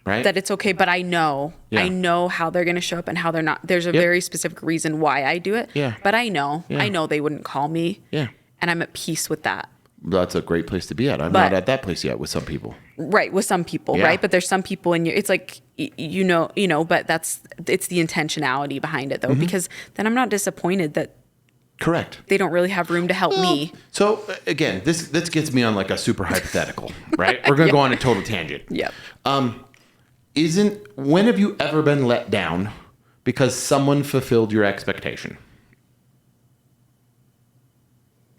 Right? That it's okay, but I know how they're going to show up and how they're not. There's a very specific reason why I do it. Yeah. But I know they wouldn't call me. Yeah. And I'm at peace with that. That's a great place to be at. I'm not at that place yet with some people. Right. With some people. Right. But there's some people in it's like, but it's the intentionality behind it though, because then I'm not disappointed that correct. They don't really have room to help me. So again, this gets me on like a super hypothetical, right? We're going to go on a total tangent. Yep. When have you ever been let down because someone fulfilled your expectation?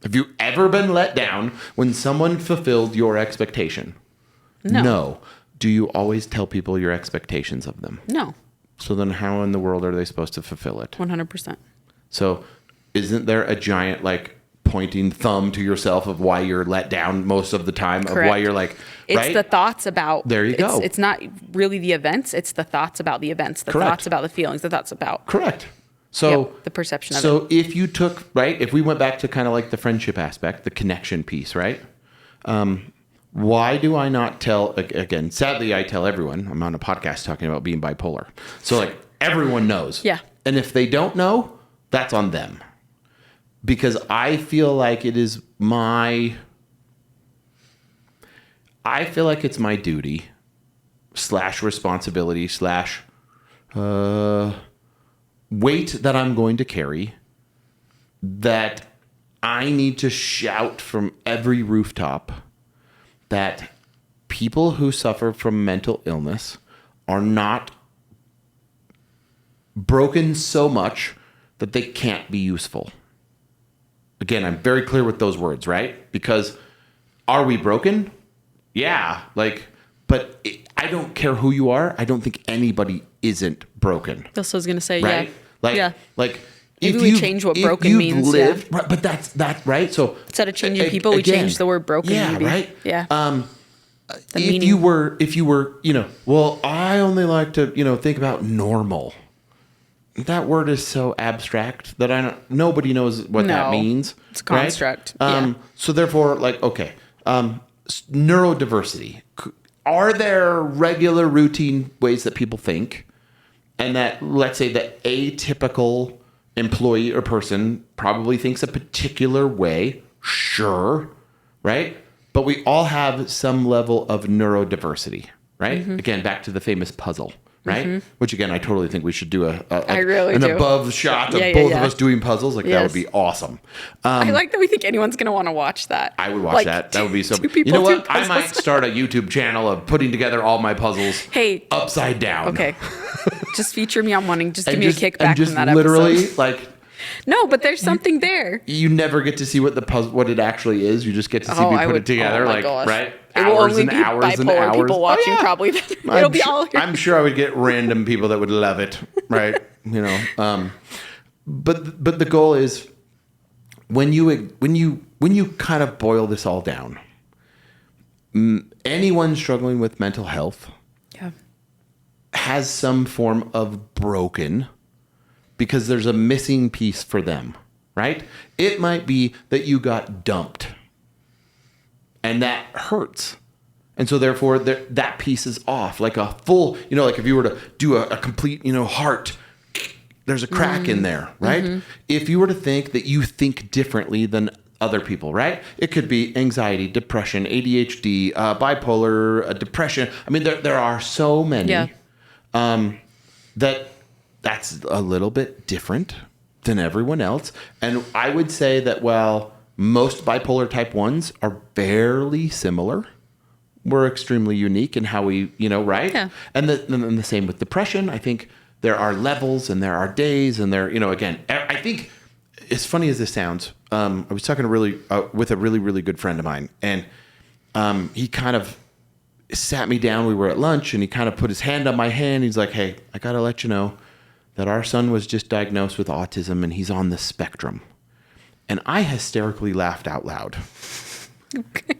Have you ever been let down when someone fulfilled your expectation? No. Do you always tell people your expectations of them? No. So then how in the world are they supposed to fulfill it? 100%. So isn't there a giant like pointing thumb to yourself of why you're let down most of the time? Correct. Of why you're like, it's the thoughts about. There you go. It's not really the events. It's the thoughts about the events, the thoughts about the feelings, the thoughts about. Correct. So the perception of it. So if you took, if we went back to kind of like the friendship aspect, the connection piece, right? Why do I not tell, again, sadly, I tell everyone, I'm on a podcast talking about being bipolar. So like everyone knows. Yeah. And if they don't know, that's on them. Because I feel like it is it's my duty / responsibility / weight that I'm going to carry that I need to shout from every rooftop that people who suffer from mental illness are not broken so much that they can't be useful. Again, I'm very clear with those words, right? Because are we broken? Yeah. But I don't care who you are. I don't think anybody isn't broken. That's what I was going to say. Right? Yeah. Maybe we change what broken means. Lived, right, but that's that, right? So instead of changing people, we change the word broken. Yeah, maybe. Right. Yeah. If you were, well, I only like to, think about normal. That word is so abstract that nobody knows what that means. It's a construct. Right? So therefore, neurodiversity. Are there regular routine ways that people think? And that, let's say, the atypical employee or person probably thinks a particular way. Sure. Right? But we all have some level of neurodiversity. Right? Mm-hmm. Again, back to the famous puzzle. Right? Mm-hmm. Which, again, I totally think we should do an above shot of both of us doing puzzles. That would be awesome. I like that we think anyone's going to want to watch that. I would watch that. That would be so... You know what? I might start a YouTube channel of putting together all my puzzles upside down. Okay. Just feature me on one and just give me a kickback from that literally, episode. No, but there's something there. You never get to see what the puzzle, what it actually is. You just get to see me put it together, right? It will only be bipolar people watching, probably. It'll be all here. I'm sure I would get random people that would love it, right? But the goal is when you kind of boil this all down, anyone struggling with mental health has some form of broken because there's a missing piece for them, right? It might be that you got dumped. And that hurts. And so therefore that piece is off. Like a full, like if you were to do a complete, heart, there's a crack in there, right? Mm-hmm. If you were to think that you think differently than other people, right? It could be anxiety, depression, ADHD, bipolar, depression. I mean, there are so many that's a little bit different than everyone else. And I would say that, most bipolar type 1s are fairly similar. We're extremely unique in how we, right? Yeah. And the same with depression. I think there are levels and there are days and there, again, I think as funny as this sounds, I was talking with a really, really good friend of mine, and he kind of sat me down. We were at lunch and he kind of put his hand on my hand. He's like, "Hey, I got to let you know that our son was just diagnosed with autism and he's on the spectrum. And I hysterically laughed out loud.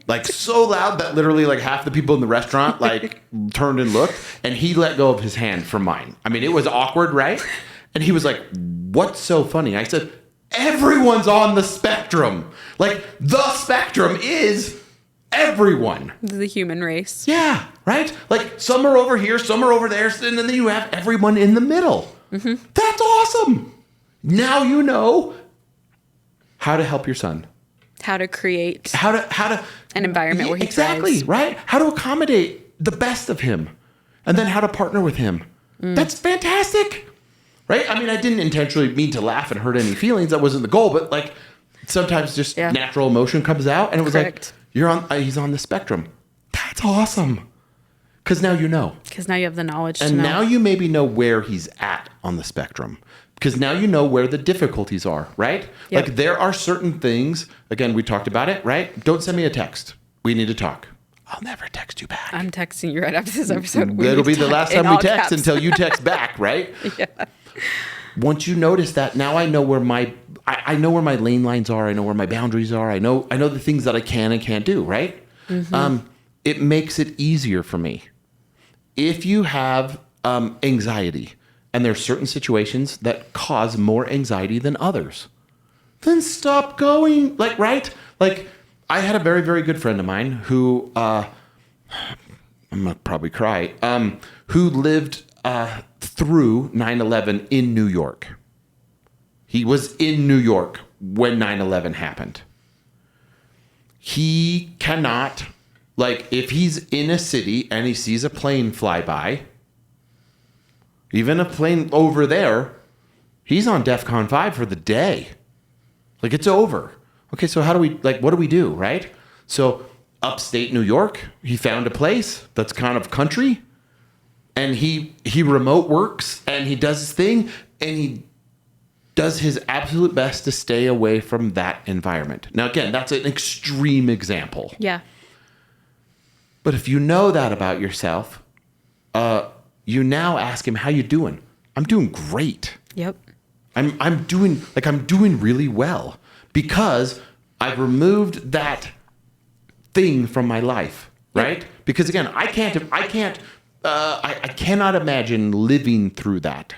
Like so loud that literally like half the people in the restaurant like turned and looked, and he let go of his hand from mine. I mean, it was awkward, right? And he was like, "What's so funny?" I said, "Everyone's on the spectrum. Like the spectrum is everyone. The human race." Yeah, right? Like some are over here, some are over there, and then you have everyone in the middle. Mm-hmm. That's awesome. Now you know how to help your son. How to create how to an environment where he exactly thrives. Right. How to accommodate the best of him, and then how to partner with him. That's fantastic, right? I mean, I didn't intentionally mean to laugh and hurt any feelings. That wasn't the goal, but like sometimes just natural emotion comes out, and it was Correct. like he's on the spectrum. That's awesome, because now you know. Because now you have the knowledge and to know. now you maybe know where he's at on the spectrum. Because now you know where the difficulties are, right? Yep. Like there are certain things, again, we talked about it, right? Don't send me a text. We need to talk. I'll never text you back. I'm texting you right after this episode. It'll be the last time we text until you text back, right? Yeah. Once you notice that, now I know where I know where my lane lines are. I know where my boundaries are. I know the things that I can and can't do, right? Mm-hmm. It makes it easier for me. If you have anxiety, and there's certain situations that cause more anxiety than others, then stop going. Like, right? Like, I had a very, very good friend of mine who, I'm going to probably cry, who lived through 9/11 in New York. He was in New York when 9/11 happened. He cannot, like, if he's in a city and he sees a plane fly by, even a plane over there, he's on DEFCON 5 for the day. Like, it's over. Okay, so what do we do, right? So upstate New York, he found a place that's kind of country, and he remote works, and he does his thing, and he does his absolute best to stay away from that environment. Now, again, that's an extreme example. Yeah. But if you know that about yourself, you now ask him, "How you doing?" "I'm doing great. Yep. I'm doing really well because I've removed that thing from my life, right?" Yep. Because again, I cannot imagine living through that.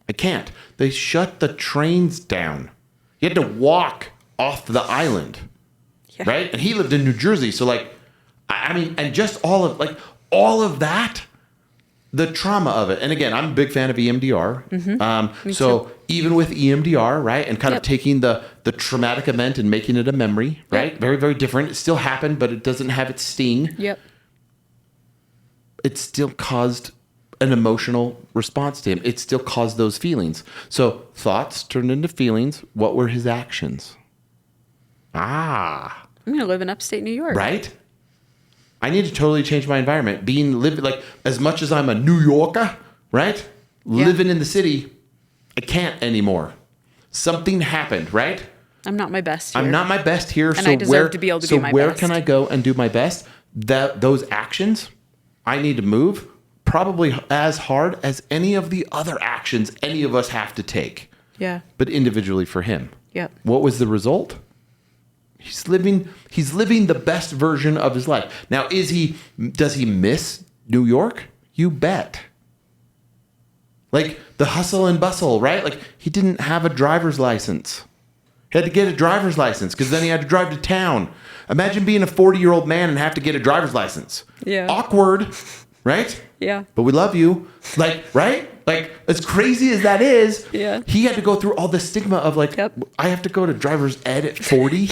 I can't. They shut the trains down. You had to walk off the island, right? And he lived in New Jersey, so like, I mean, and just all of that. The trauma of it. And again, I'm a big fan of EMDR. Mm-hmm. So even with EMDR, right, and kind of taking the traumatic event and making it a memory, right? Yep. Very, very different. It still happened, but it doesn't have its sting. Yep. It still caused an emotional response to him. It still caused those feelings. So thoughts turned into feelings. What were his actions? I'm going to live in upstate New York. Right? I need to totally change my environment. Living like, as much as I'm a New Yorker, right? Yeah. Living in the city, I can't anymore. Something happened, right? I'm not my best here. I'm not my best here. And I deserve to be able to be my best. So where can I go and do my best? Those actions, I need to move probably as hard as any of the other actions any of us have to take. Yeah. But individually for him. Yep. What was the result? He's living the best version of his life. Now, does he miss New York? You bet. Like the hustle and bustle, right? Like he didn't have a driver's license. He had to get a driver's license because then he had to drive to town. Imagine being a 40-year-old man and have to get a driver's license. Yeah. Awkward, right? Yeah. But we love you. Like, right? Like, as crazy as that is, yeah. He had to go through all the stigma of like, I have to go to driver's ed at 40.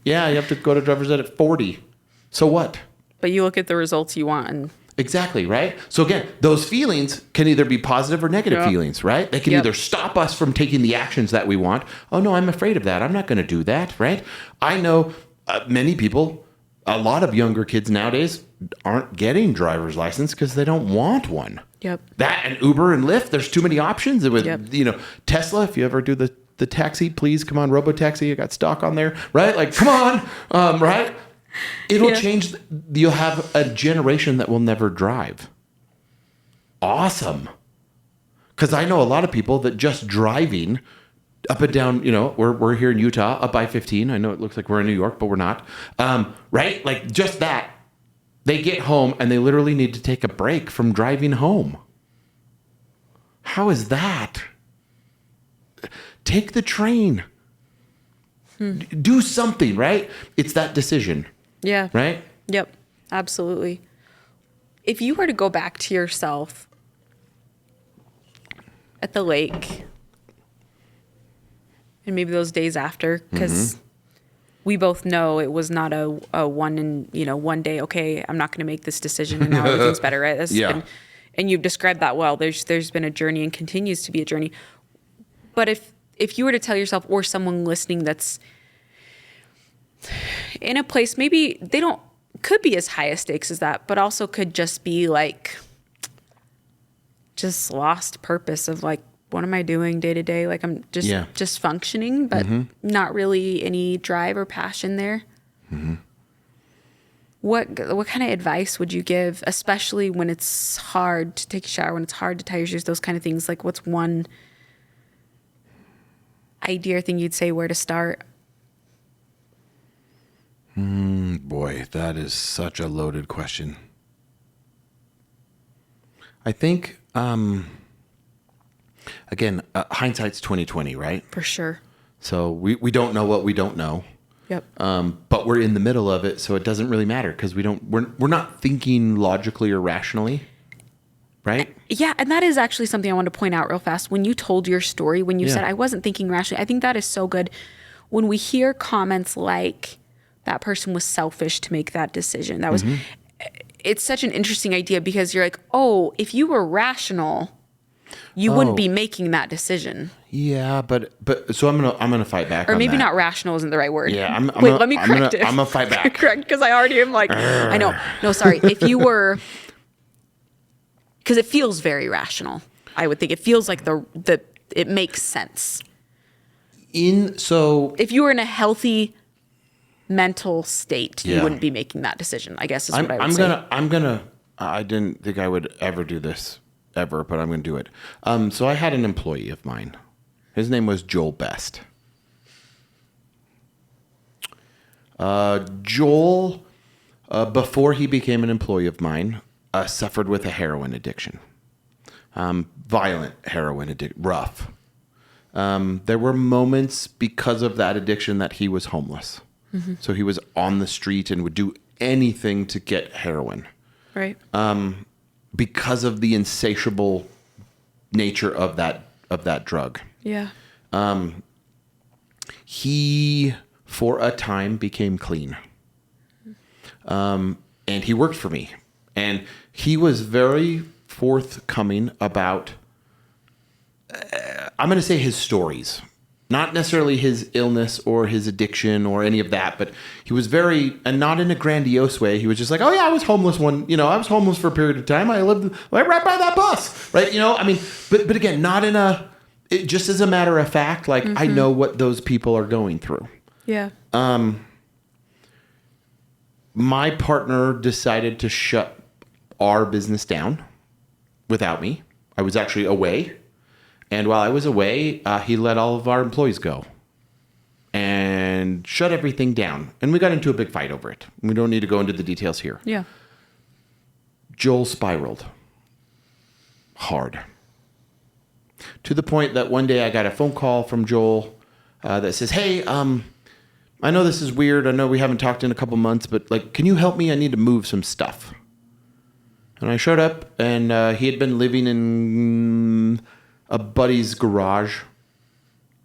Yeah, you have to go to driver's ed at 40. So what? But you look at the results you want. And exactly, right? So again, those feelings can either be positive or negative feelings, right? They can either stop us from taking the actions that we want. Oh, no, I'm afraid of that. I'm not going to do that, right? I know many people, a lot of younger kids nowadays aren't getting driver's license because they don't want one. Yep. That and Uber and Lyft, there's too many options. With, Tesla, if you ever do the taxi, please come on, Robotaxi. I got stock on there, right? Like, come on, right? It'll change. You'll have a generation that will never drive. Awesome. Because I know a lot of people that just driving up and down, we're here in Utah, up I-15. I know it looks like we're in New York, but we're not. Right? Like just that. They get home and they literally need to take a break from driving home. How is that? Take the train. Do something, right? It's that decision. Yeah. Right? Yep. Absolutely. If you were to go back to yourself at the lake and maybe those days after, because we both know it was not a one day, okay, I'm not going to make this decision and now everything's better, right? And you've described that well. There's been a journey and continues to be a journey. But if you were to tell yourself, or someone listening that's in a place, maybe they could be as high a stakes as that, but also could just be like, just lost purpose of like, what am I doing day to day? Like I'm just functioning, but not really any drive or passion there. What kind of advice would you give, especially when it's hard to take a shower, when it's hard to tie your shoes, those kind of things? Like what's one idea or thing you'd say where to start? Boy, that is such a loaded question. I think, again, hindsight's 20/20, right? For sure. So we don't know what we don't know. Yep. But we're in the middle of it, so it doesn't really matter because we're not thinking logically or rationally, right? Yeah, and that is actually something I want to point out real fast. When you told your story, when you said I wasn't thinking rationally, I think that is so good. When we hear comments like that person was selfish to make that decision, that was, it's such an interesting idea because you're like, oh, if you were rational, you wouldn't be making that decision. Yeah, but so I'm gonna fight back. Or on maybe that. not rational isn't the right word. Yeah, let me correct it. I'm gonna fight back. Correct, because I already am like, I know. No, sorry. If you were, because it feels very rational. I would think it feels like it makes sense. If you were in a healthy mental state, you wouldn't be making that decision, I guess is what I would say. I didn't think I would ever do this ever, but I'm going to do it. So I had an employee of mine. His name was Joel Best. Joel, before he became an employee of mine, suffered with a heroin addiction. Violent heroin addiction, rough. There were moments because of that addiction that he was homeless. So he was on the street and would do anything to get heroin. Right. Because of the insatiable nature of that drug. Yeah. He, for a time, became clean. And he worked for me. And he was very forthcoming about, I'm going to say his stories. Not necessarily his illness or his addiction or any of that, but he was very, and not in a grandiose way. He was just like, oh yeah, I was homeless I was homeless for a period of time. I lived right by that bus, right? But again, not in just as a matter of fact, like I know what those people are going through. Yeah. My partner decided to shut our business down without me. I was actually away. And while I was away, he let all of our employees go and shut everything down. And we got into a big fight over it. We don't need to go into the details here. Yeah. Joel spiraled hard to the point that one day I got a phone call from Joel that says, hey, I know this is weird. I know we haven't talked in a couple months, but like, can you help me? I need to move some stuff. And I showed up and he had been living in a buddy's garage,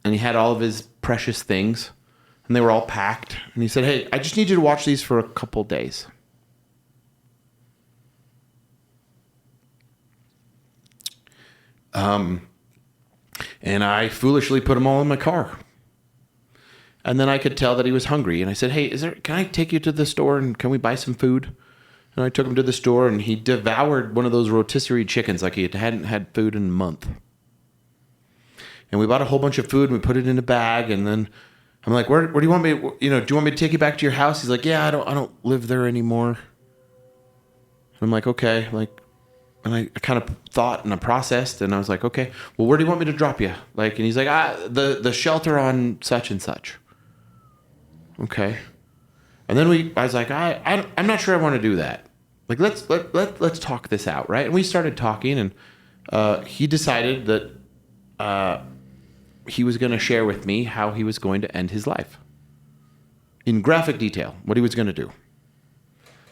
and he had all of his precious things, and they were all packed. And he said, hey, I just need you to watch these for a couple days. And I foolishly put them all in my car. And then I could tell that he was hungry. And I said, hey, can I take you to the store and can we buy some food? And I took him to the store, and he devoured one of those rotisserie chickens like he hadn't had food in a month. And we bought a whole bunch of food and we put it in a bag. And then I'm like, where do you want me? Do you want me to take you back to your house? He's like, yeah, I don't live there anymore. And I'm like, okay. And I kind of thought and I processed, and I was like, okay, well, where do you want me to drop you? Like, and he's like, the shelter on such and such. Okay. And then I was like, I'm not sure I want to do that. Like, let's talk this out, right? And we started talking, and he decided that he was going to share with me how he was going to end his life in graphic detail, what he was going to do,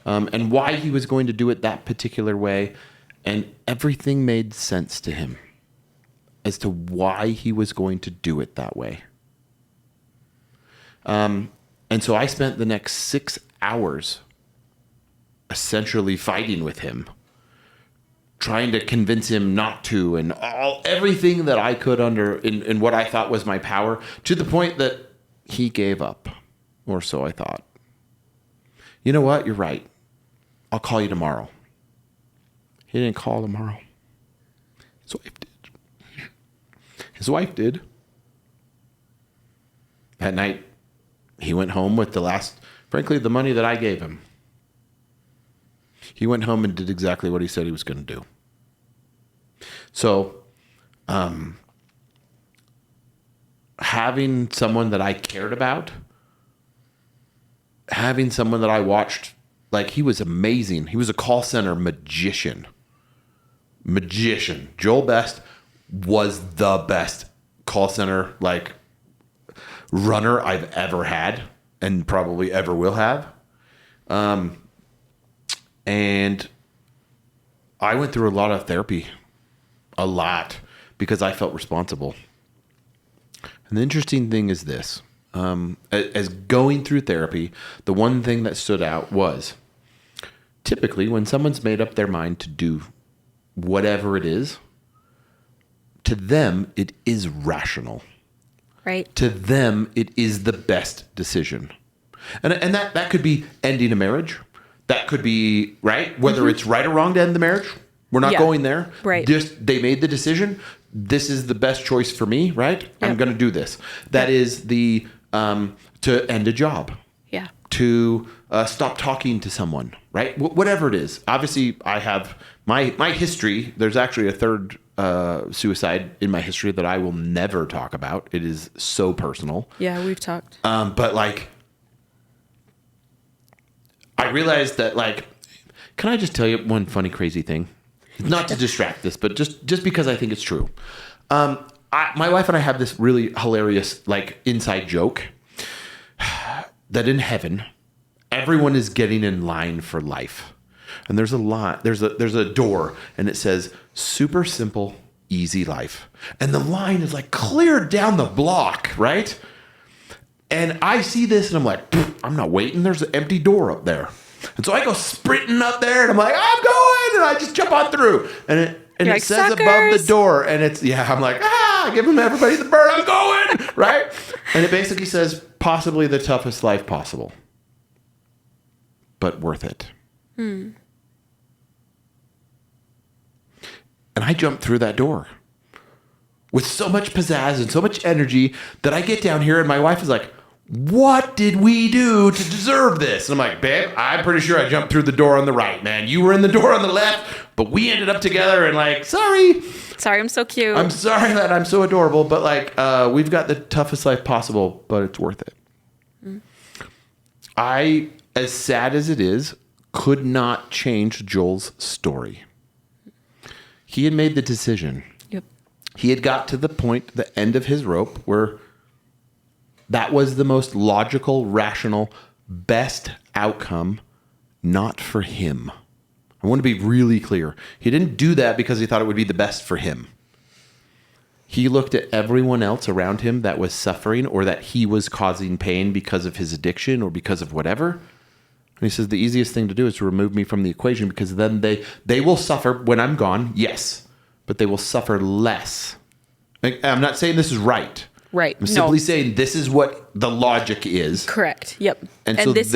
and why he was going to do it that particular way. And everything made sense to him as to why he was going to do it that way. And so I spent the next 6 hours essentially fighting with him, trying to convince him not to, and everything that I could in what I thought was my power, to the point that he gave up, or so I thought. You know what? You're right. I'll call you tomorrow. He didn't call tomorrow. His wife did. That night, he went home with the money that I gave him. He went home and did exactly what he said he was going to do. So, having someone that I cared about, having someone that I watched, like, he was amazing. He was a call center magician. Joel Best was the best call center, like, runner I've ever had and probably ever will have. And I went through a lot of therapy, because I felt responsible. And the interesting thing is this, as going through therapy, the one thing that stood out was typically when someone's made up their mind to do whatever it is, to them, it is rational. Right. To them, it is the best decision. And that could be ending a marriage. That could be, right? Whether it's right or wrong to end the marriage. We're not going there. Right. Just, they made the decision. This is the best choice for me, right? Yep. I'm going to do this. That is the, to end a job. Yeah. To stop talking to someone, right? Whatever it is. Obviously, I have my history. There's actually a third suicide in my history that I will never talk about. It is so personal. Yeah, we've talked. But like, I realized that, like, can I just tell you one funny, crazy thing? Not to distract this, but just because I think it's true. My wife and I have this really hilarious, like, inside joke that in heaven, everyone is getting in line for life. And there's a door, and it says, super simple, easy life. And the line is like clear down the block, right? And I see this, and I'm like, I'm not waiting. There's an empty door up there. And so I go sprinting up there, and I'm like, I'm going, and I just jump on through. And it like, says suckers. above the door, and I'm like, give them everybody the bird, I'm going, right? And it basically says, possibly the toughest life possible, but worth it. And I jumped through that door with so much pizzazz and so much energy that I get down here, and my wife is like, what did we do to deserve this? And I'm like, babe, I'm pretty sure I jumped through the door on the right, man. You were in the door on the left, but we ended up together, and like, sorry, I'm so cute. I'm sorry that I'm so adorable, but like, we've got the toughest life possible, but it's worth it. I, as sad as it is, could not change Joel's story. He had made the decision. Yep. He had got to the point, the end of his rope, where that was the most logical, rational, best outcome, not for him. I want to be really clear. He didn't do that because he thought it would be the best for him. He looked at everyone else around him that was suffering or that he was causing pain because of his addiction or because of whatever. And he says, the easiest thing to do is to remove me from the equation, because then they will suffer when I'm gone, yes, but they will suffer less. I'm not saying this is right. Right. I'm simply saying this is what the logic is. Correct. Yep. And so this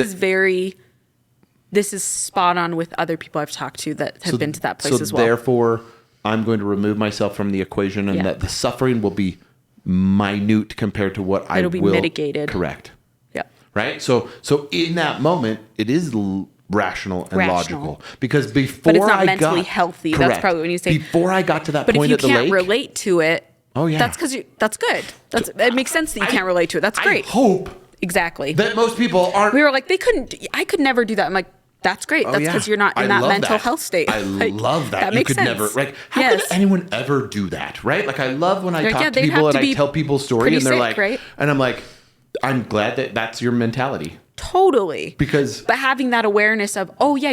is spot on with other people I've talked to that have been to that place as well. So therefore, I'm going to remove myself from the equation, and that the suffering will be minute compared to what It'll be mitigated. Correct. Yep. Right? So in that moment, it is rational and Rational. logical. Because before But it's not I mentally got, healthy. Correct. That's probably when you say. Before I got to that But if point you at the can't lake. relate to it, Oh, yeah. that's because that's good. It makes sense that you can't relate to it. That's great. I hope Exactly. that most people aren't. We were like, I could never do that. I'm like, that's great. That's because you're not in that love mental health state. I Like, love that. That You makes could sense. never, like, how Yes. could anyone ever do that, right? Like, I love when I Like, talk yeah, to they'd people have and to I be tell people story pretty and they're sick, like, right? and I'm like, I'm glad that that's your mentality. Totally. Because But having that awareness of, oh yeah,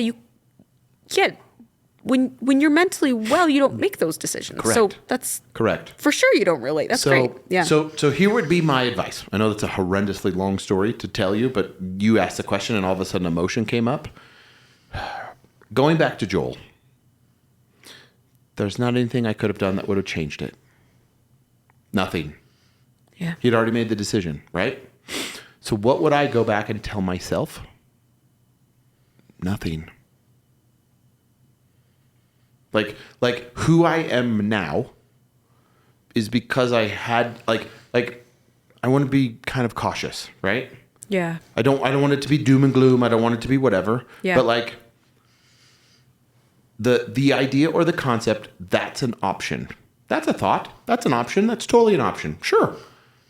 when you're mentally well, you don't make those decisions. Correct. So that's correct. for sure you don't relate. That's great. Yeah. So here would be my advice. I know that's a horrendously long story to tell you, but you asked the question and all of a sudden emotion came up. Going back to Joel, there's not anything I could have done that would have changed it. Nothing. Yeah. He'd already made the decision, right? So what would I go back and tell myself? Nothing. Like who I am now is because I had like I want to be kind of cautious, right? Yeah. I don't want it to be doom and gloom. I don't want it to be whatever. Yeah. But like the idea or the concept, that's an option. That's a thought. That's an option. That's totally an option. Sure.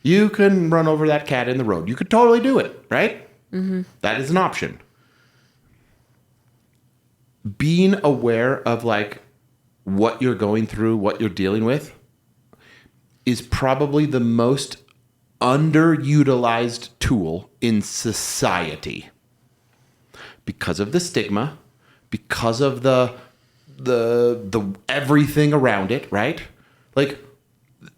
You can run over that cat in the road. You could totally do it, right? Mm-hmm. That is an option. Being aware of like what you're going through, what you're dealing with, is probably the most underutilized tool in society because of the stigma, because of the everything around it, right? Like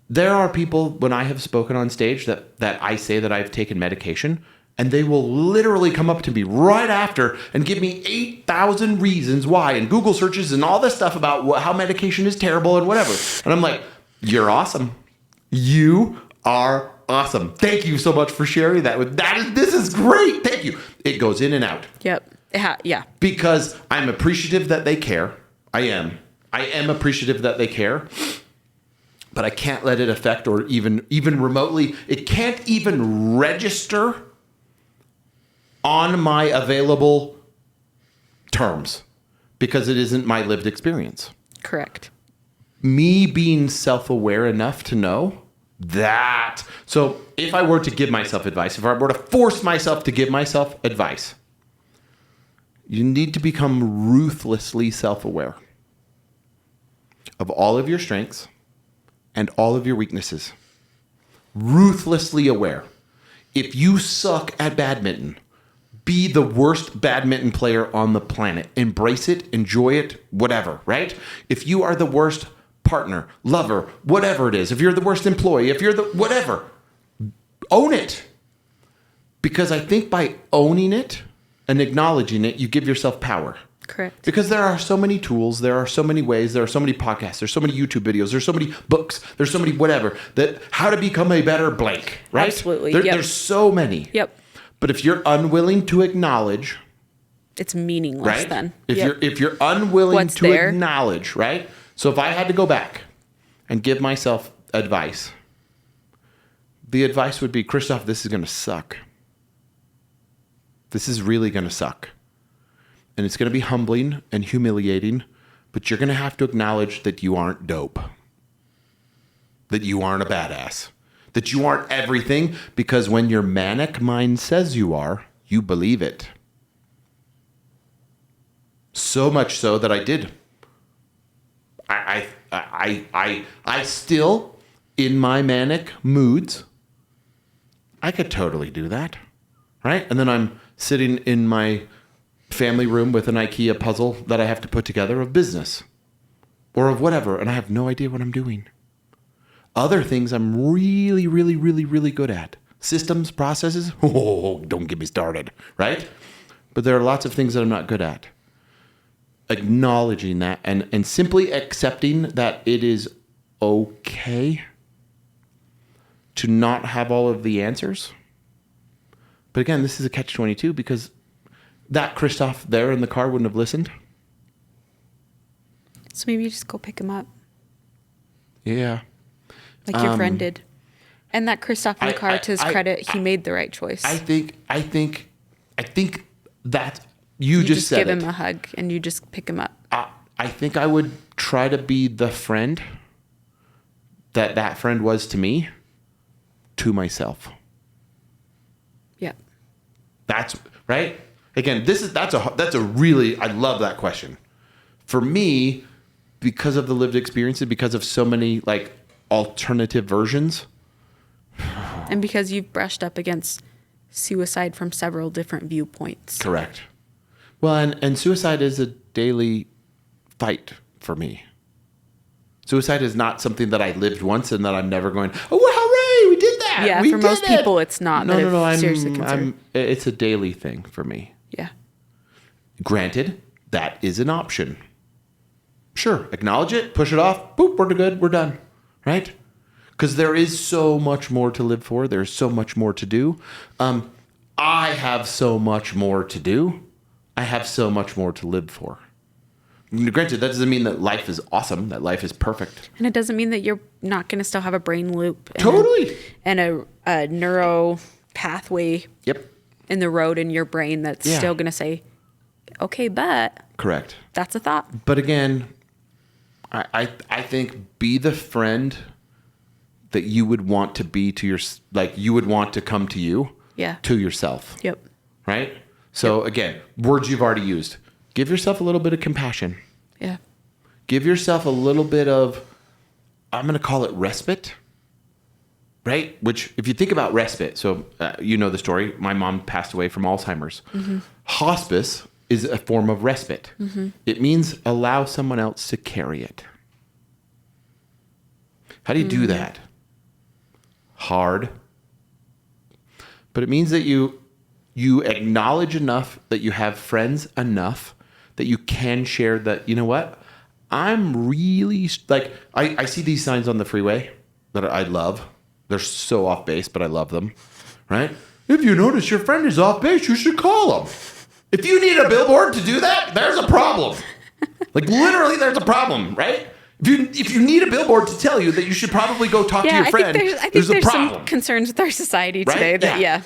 there are people when I have spoken on stage that I say that I've taken medication, and they will literally come up to me right after and give me 8,000 reasons why and Google searches and all this stuff about how medication is terrible and whatever. And I'm like, you're awesome. You are awesome. Thank you so much for sharing that with this is great. Thank you. It goes in and out. Yep. Yeah. Because I'm appreciative that they care. I am appreciative that they care. But I can't let it affect or even remotely. It can't even register on my available terms because it isn't my lived experience. Correct. Me being self-aware enough to know that. So if I were to give myself advice, if I were to force myself to give myself advice, you need to become ruthlessly self-aware of all of your strengths and all of your weaknesses. Ruthlessly aware. If you suck at badminton, be the worst badminton player on the planet. Embrace it, enjoy it, whatever, right? If you are the worst partner, lover, whatever it is, if you're the worst employee, if you're the whatever, own it. Because I think by owning it and acknowledging it, you give yourself power. Correct. Because there are so many tools, there are so many ways, there are so many podcasts, there's so many YouTube videos, there's so many books, there's so many whatever, that how to become a better blank, right? Absolutely. There's so many. Yep. But if you're unwilling to acknowledge, It's meaningless right? then. If you're unwilling What's to there? acknowledge, right? So if I had to go back and give myself advice, the advice would be, Christoph, this is going to suck. This is really going to suck. And it's going to be humbling and humiliating, but you're going to have to acknowledge that you aren't dope. That you aren't a badass. That you aren't everything, because when your manic mind says you are, you believe it. So much so that I did. I still, in my manic moods, I could totally do that, right? And then I'm sitting in my family room with an IKEA puzzle that I have to put together of business or of whatever, and I have no idea what I'm doing. Other things I'm really, really, really, really good at. Systems, processes, don't get me started, right? But there are lots of things that I'm not good at. Acknowledging that and simply accepting that it is okay to not have all of the answers. But again, this is a catch-22 because that Christoph there in the car wouldn't have listened. So maybe you just go pick him up. Yeah. Like your friend did. And that Christoph in the car, to his credit, he made the right choice. I think that You just said give it. him a hug and you just pick him up. I think I would try to be the friend that friend was to me, to myself. Yeah. That's right. Again, that's a really, I love that question. For me, because of the lived experiences, because of so many like alternative versions. And because you've brushed up against suicide from several different viewpoints. Correct. Well, and suicide is a daily fight for me. Suicide is not something that I lived once and that I'm never going, oh, well, hooray, we did that. Yeah, for most people, it's not. No. I'm it's a daily thing for me. Yeah. Granted, that is an option. Sure, acknowledge it, push it off, boop, we're good, we're done, right? Because there is so much more to live for. There's so much more to do. I have so much more to do. I have so much more to live for. Granted, that doesn't mean that life is awesome, that life is perfect. And it doesn't mean that you're not going to still have a brain loop. Totally. And a neuro pathway in the road in your brain that's still going to say, okay, but. Correct. That's a thought. But again, I think be the friend that you would want to be to your, like you would want to come to you. Yeah. To yourself. Yep. Right? So again, words you've already used. Give yourself a little bit of compassion. Yeah. Give yourself a little bit of, I'm going to call it respite. Right? Which, if you think about respite, so you know the story. My mom passed away from Alzheimer's. Mm-hmm. Hospice is a form of respite. Mm-hmm. It means allow someone else to carry it. How do you do that? Hard. But it means that you acknowledge enough that you have friends enough that you can share that, you know what? I'm really, like, I see these signs on the freeway that I love. They're so off base, but I love them, right? If you notice your friend is off base, you should call them. If you need a billboard to do that, there's a problem. Like, literally, there's a problem, right? If you need a billboard to tell you that you should probably go talk to your friend, I think there's some concerns with our society today that,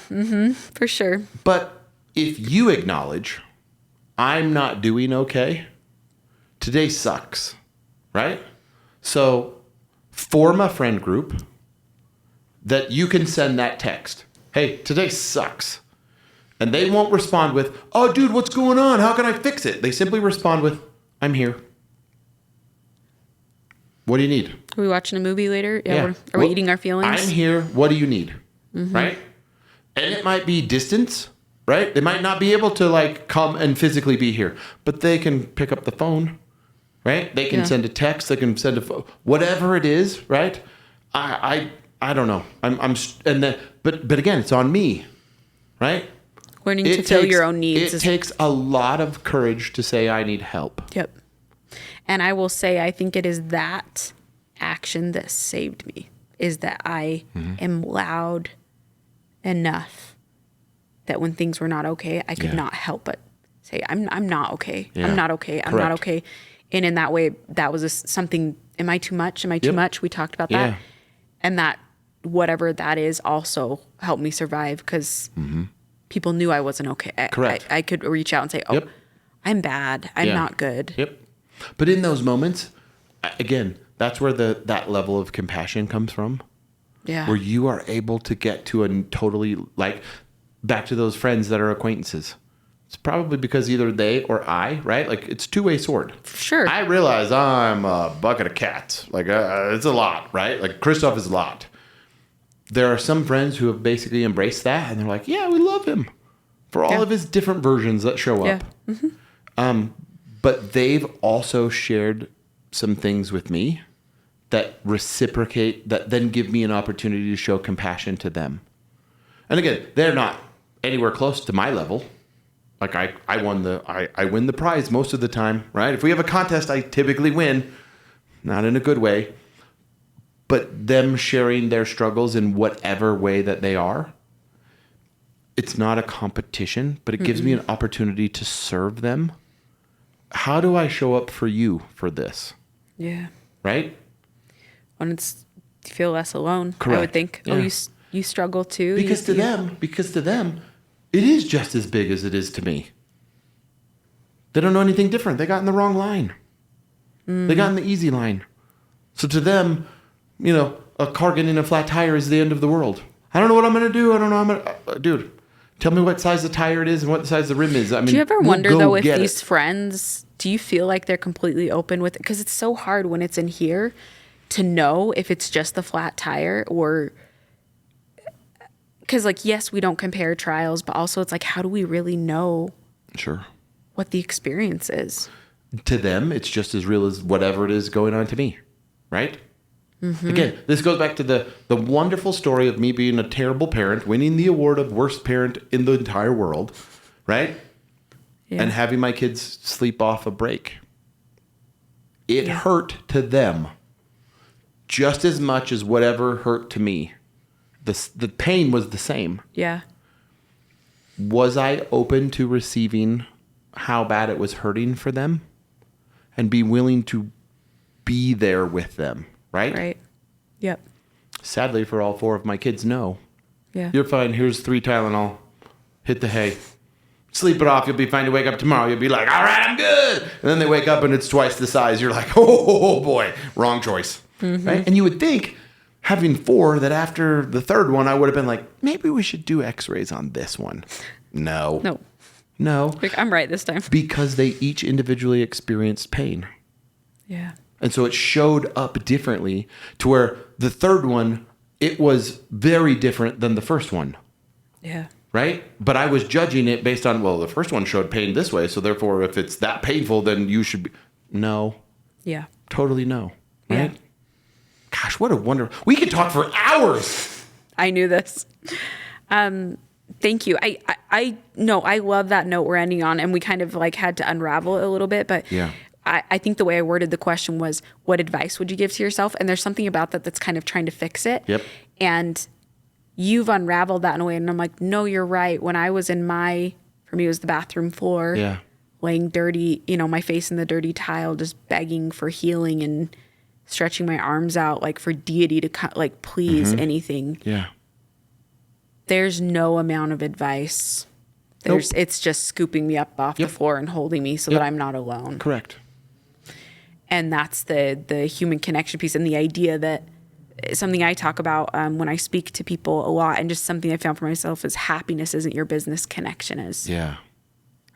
for sure. But if you acknowledge, I'm not doing okay, today sucks, right? So form a friend group that you can send that text. Hey, today sucks. And they won't respond with, oh, dude, what's going on? How can I fix it? They simply respond with, I'm here. What do you need? Are we watching a movie later? Yeah. Are we eating our feelings? I'm here. What do you need? Mm-hmm. Right? And it might be distance, right? They might not be able to like come and physically be here, but they can pick up the phone, right? They can send a text. They can send a phone, whatever it is, right? I don't know. But again, it's on me, right? Learning to fill your own needs. It takes a lot of courage to say I need help. Yep. And I will say, I think it is that action that saved me, is that I am loud enough that when things were not okay, I could not help but say, I'm not okay. Yeah. I'm not okay. I'm not okay. And in that way, that was something, am I too much? Am I too much? We talked about that. And that, whatever that is, also helped me survive because people knew I wasn't okay. Correct. I could reach out and say, oh, I'm bad. I'm not good. Yep. But in those moments, again, that's where that level of compassion comes from. Yeah. Where you are able to get to a totally, like, back to those friends that are acquaintances. It's probably because either they or I, right? Like, it's a two-way sword. Sure. I realize I'm a bucket of cats. Like, it's a lot, right? Like, CHRISTOPH is a lot. There are some friends who have basically embraced that, and they're like, yeah, we love him for all of his different versions that show up. Mm-hmm. But they've also shared some things with me that reciprocate, that then give me an opportunity to show compassion to them. And again, they're not anywhere close to my level. Like I win the prize most of the time, right? If we have a contest, I typically win, not in a good way, but them sharing their struggles in whatever way that they are. It's not a competition, but it gives me an opportunity to serve them. How do I show up for you for this? Yeah. Right? When it's, you feel less alone. Correct. I would think. Yeah. Oh, you struggle too. Because to them, it is just as big as it is to me. They don't know anything different. They got in the wrong line. They got in the easy line. So to them, a car getting a flat tire is the end of the world. I don't know what I'm going to do. I don't know. Dude, tell me what size the tire it is and what size the rim is. I mean, do you ever wonder, though, if these friends, do you feel like they're completely open with it? Because it's so hard when it's in here to know if it's just the flat tire or... Because, like, yes, we don't compare trials, but also it's like, how do we really know what the experience is? To them, it's just as real as whatever it is going on to me, right? Again, this goes back to the wonderful story of me being a terrible parent, winning the award of worst parent in the entire world, right? Yeah. And having my kids sleep off a break. It hurt to them just as much as whatever hurt to me. The pain was the same. Yeah. Was I open to receiving how bad it was hurting for them and be willing to be there with them, right? Right. Yep. Sadly, for all 4 of my kids, no. Yeah. You're fine. Here's 3 Tylenol. Hit the hay. Sleep it off. You'll be fine to wake up tomorrow. You'll be like, all right, I'm good. And then they wake up and it's twice the size. You're like, oh boy, wrong choice. Right? And you would think, having 4, that after the 3rd one, I would have been like, maybe we should do x-rays on this one. No. Like, I'm right this time. Because they each individually experienced pain. Yeah. And so it showed up differently to where the 3rd one, it was very different than the first one. Yeah. Right? But I was judging it based on, well, the first one showed pain this way. So therefore, if it's that painful, then you should be. No. Yeah. Totally no. Right? Yeah. Gosh, what a wonder. We could talk for hours. I knew this. Thank you. I love that note we're ending on, and we kind of like had to unravel it a little bit, but yeah. I think the way I worded the question was, what advice would you give to yourself? And there's something about that that's kind of trying to fix it. Yep. And you've unraveled that in a way, and I'm like, no, you're right. When I was for me, it was the bathroom floor, laying dirty, my face in the dirty tile, just begging for healing and stretching my arms out like for deity to like please anything. Yeah. There's no amount of advice. It's just scooping me up off the floor and holding me so that I'm not alone. Correct. And that's the human connection piece, and the idea that something I talk about when I speak to people a lot, and just something I found for myself is happiness isn't your business, connection is. Yeah.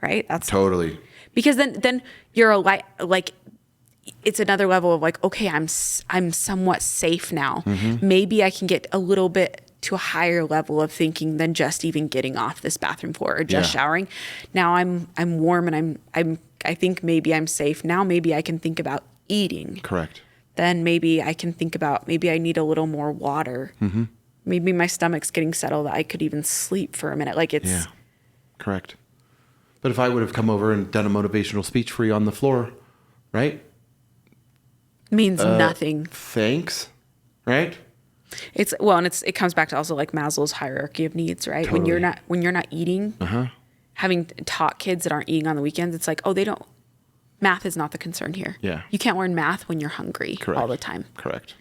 Right? That's totally. Because then you're like it's another level of like, okay, I'm somewhat safe now. Maybe I can get a little bit to a higher level of thinking than just even getting off this bathroom floor or just showering. Now I'm warm and I think maybe I'm safe. Now maybe I can think about eating. Correct. Then maybe I can think about maybe I need a little more water. Maybe my stomach's getting settled that I could even sleep for a minute. Like it's correct. But if I would have come over and done a motivational speech for you on the floor, right? Means nothing. Thanks. Right? It comes back to also like Maslow's hierarchy of needs, right? Totally. When you're not eating, having taught kids that aren't eating on the weekends, it's like, math is not the concern here. Yeah. You can't learn math when you're hungry all the time. Correct.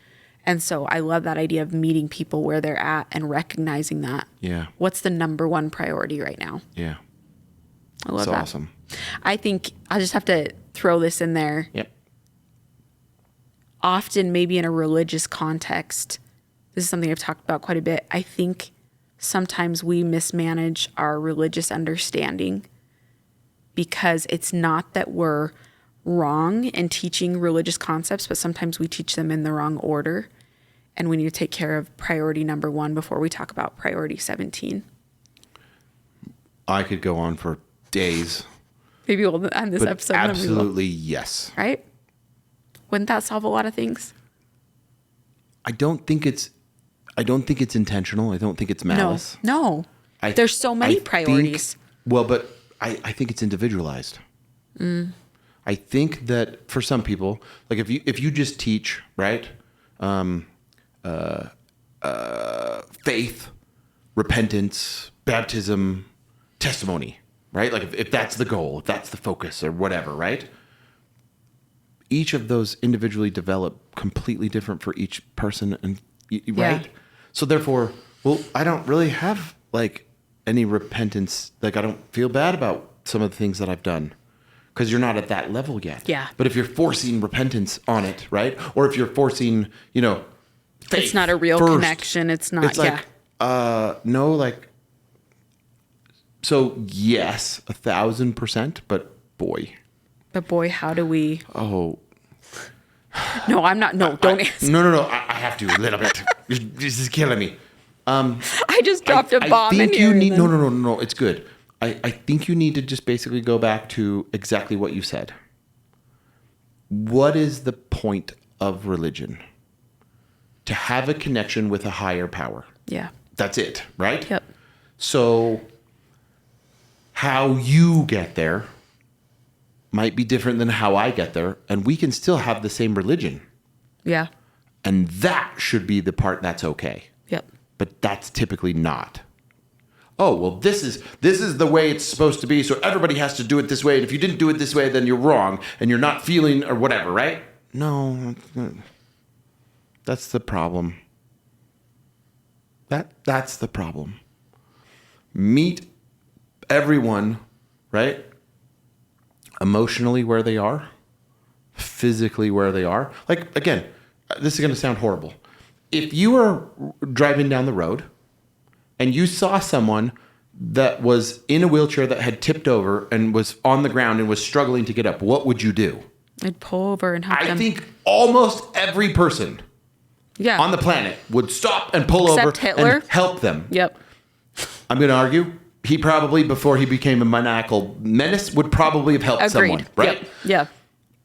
And so I love that idea of meeting people where they're at and recognizing that. Yeah. What's the number one priority right now? Yeah. I love That's that. awesome. I think I'll just have to throw this in there. Yep. Often, maybe in a religious context, this is something I've talked about quite a bit. I think sometimes we mismanage our religious understanding because it's not that we're wrong in teaching religious concepts, but sometimes we teach them in the wrong order. And we need to take care of priority number 1 before we talk about priority 17. I could go on for days. Maybe we'll end this episode. Absolutely, yes. Right? Wouldn't that solve a lot of things? I don't think it's intentional. I don't think it's malice. No. There's so many priorities. But I think it's individualized. I think that for some people, like if you just teach, right, faith, repentance, baptism, testimony, right? Like if that's the goal, if that's the focus or whatever, right? Each of those individually develop completely different for each person, and right? So therefore, I don't really have like any repentance. Like I don't feel bad about some of the things that I've done, because you're not at that level yet. Yeah. But if you're forcing repentance on it, right? Or if you're forcing, faith It's not a real first, connection. It's not. It's like, no, like, so yes, 1,000%, but boy. But boy, how do we? Oh. No, I'm not. No, don't answer. No. I have to a little bit. This is killing me. I just dropped a bomb in here. No. It's good. I think you need to just basically go back to exactly what you said. What is the point of religion? To have a connection with a higher power. Yeah. That's it, right? Yep. So how you get there might be different than how I get there, and we can still have the same religion. Yeah. And that should be the part that's okay. Yep. But that's typically not. Oh, well, this is the way it's supposed to be, so everybody has to do it this way, and if you didn't do it this way, then you're wrong, and you're not feeling or whatever, right? No, that's the problem. That's the problem. Meet everyone, right? Emotionally where they are, physically where they are. Like, again, this is going to sound horrible. If you are driving down the road and you saw someone that was in a wheelchair that had tipped over and was on the ground and was struggling to get up, what would you do? I'd pull over and help them. I think almost every person on the planet would stop and pull over Hitler. and help them. Yep. I'm going to argue he probably, before he became a maniacal menace, would probably have helped someone, right? Yep. Yeah.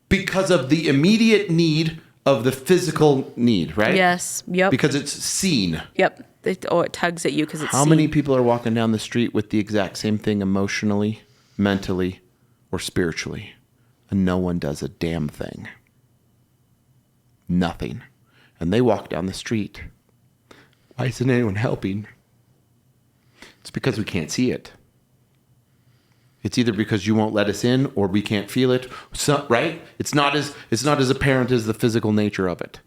Because of the immediate need of the physical need, right? Yes. Yep. Because it's seen. Yep. It tugs at you because it's How seen. many people are walking down the street with the exact same thing emotionally, mentally, or spiritually, and no one does a damn thing? Nothing. And they walk down the street. Why isn't anyone helping? It's because we can't see it. It's either because you won't let us in or we can't feel it, right? It's not as apparent as the physical nature of it.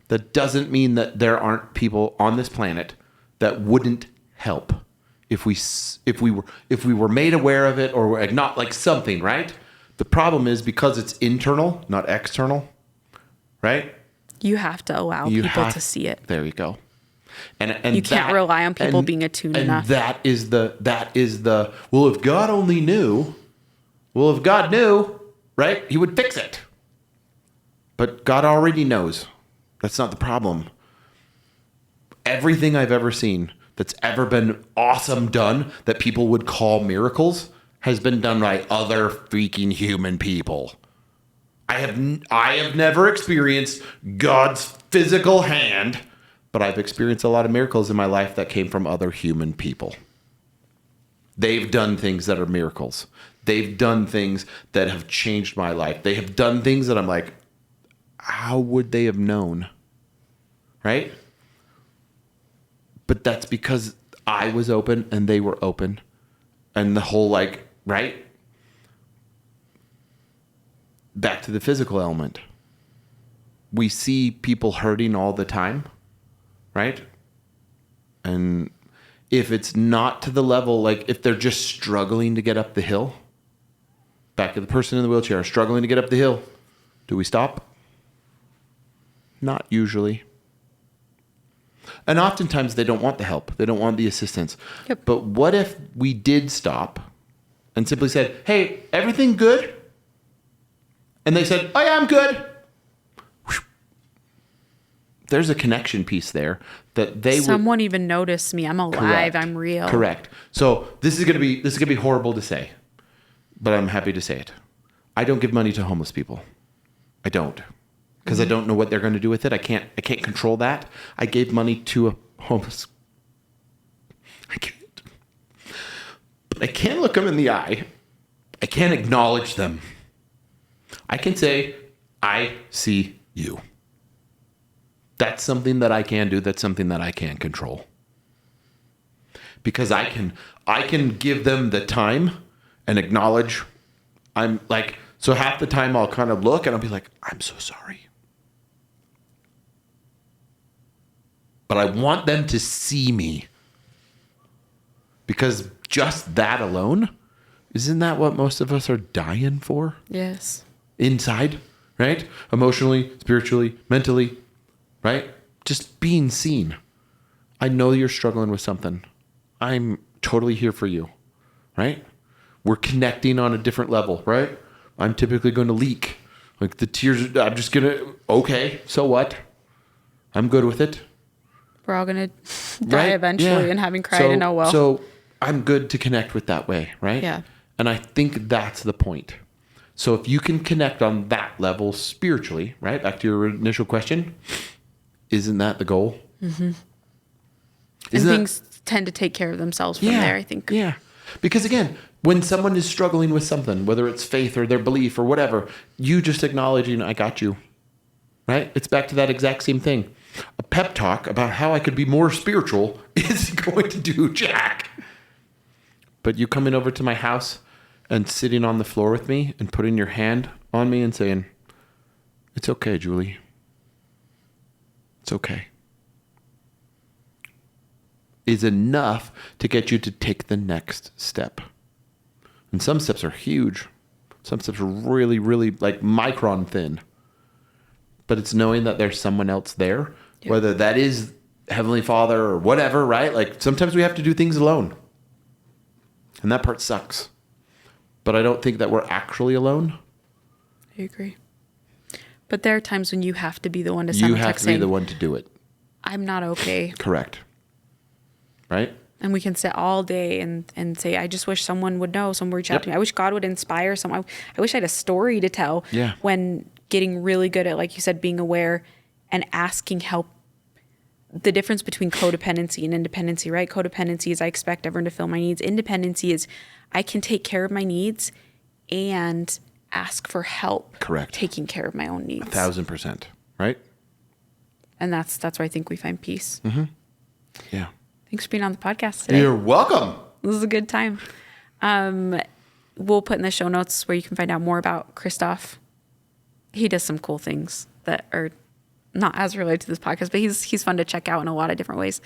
That doesn't mean that there aren't people on this planet that wouldn't help if we were made aware of it, or not like something, right? The problem is because it's internal, not external, right? You have to allow people to see it. There you go. And you can't rely on people being attuned enough. That is the well, if God only knew, if God knew, right, he would fix it. But God already knows. That's not the problem. Everything I've ever seen that's ever been awesome done that people would call miracles has been done by other freaking human people. I have never experienced God's physical hand, but I've experienced a lot of miracles in my life that came from other human people. They've done things that are miracles. They've done things that have changed my life. They have done things that I'm like, how would they have known? Right? But that's because I was open and they were open. And the whole right? Back to the physical element. We see people hurting all the time, right? And if it's not to the level, if they're just struggling to get up the hill, back to the person in the wheelchair, struggling to get up the hill, do we stop? Not usually. And oftentimes they don't want the help. They don't want the assistance. Yep. But what if we did stop and simply said, hey, everything good? And they said, oh yeah, I'm good. There's a connection piece there that someone even noticed me. I'm alive. Correct. I'm real. Correct. So this is gonna be horrible to say, but I'm happy to say it. I don't give money to homeless people. I don't, because I don't know what they're going to do with it. I can't control that. I gave money to a homeless. I can't. But I can look them in the eye. I can't acknowledge them. I can say, I see you. That's something that I can do. That's something that I can control. Because I can give them the time and acknowledge. So half the time I'll kind of look and I'll be like, I'm so sorry. But I want them to see me. Because just that alone Isn't that what most of us are dying for? Yes. Inside, right? Emotionally, spiritually, mentally, right? Just being seen. I know you're struggling with something. I'm totally here for you, right? We're connecting on a different level, right? I'm typically going to leak. Like the tears, I'm just going to, okay, so what? I'm good with it. We're all going to die eventually, and having cried and oh well. So I'm good to connect with that way, right? Yeah. And I think that's the point. So if you can connect on that level spiritually, right? Back to your initial question, isn't that the goal? Mm-hmm. And things tend to take care of themselves from there, I think. Yeah. Because again, when someone is struggling with something, whether it's faith or their belief or whatever, you just acknowledging, I got you, right? It's back to that exact same thing. A pep talk about how I could be more spiritual is going to do jack. But you coming over to my house and sitting on the floor with me and putting your hand on me and saying, it's okay, Julie. It's okay. Is enough to get you to take the next step. And some steps are huge. Some steps are really, really like micron thin. But it's knowing that there's someone else there, whether that is Heavenly Father or whatever, right? Like sometimes we have to do things alone. And that part sucks. But I don't think that we're actually alone. I agree. But there are times when you have to be the one to send You a have text to be saying, the one to do it. I'm not okay. Correct. Right? And we can sit all day and say, I just wish someone would know, someone would reach out to me. I wish God would inspire someone. I wish I had a story to tell. Yeah. When getting really good at, like you said, being aware and asking help. The difference between codependency and independency, right? Codependency is I expect everyone to fill my needs. Independency is I can take care of my needs and ask for help. Correct. Taking care of my own needs. 1,000%. Right? And that's where I think we find peace. Mm-hmm. Yeah. Thanks for being on the podcast today. You're welcome. This is a good time. We'll put in the show notes where you can find out more about CHRISTOPH. He does some cool things that are not as related to this podcast, but he's fun to check out in a lot of different ways.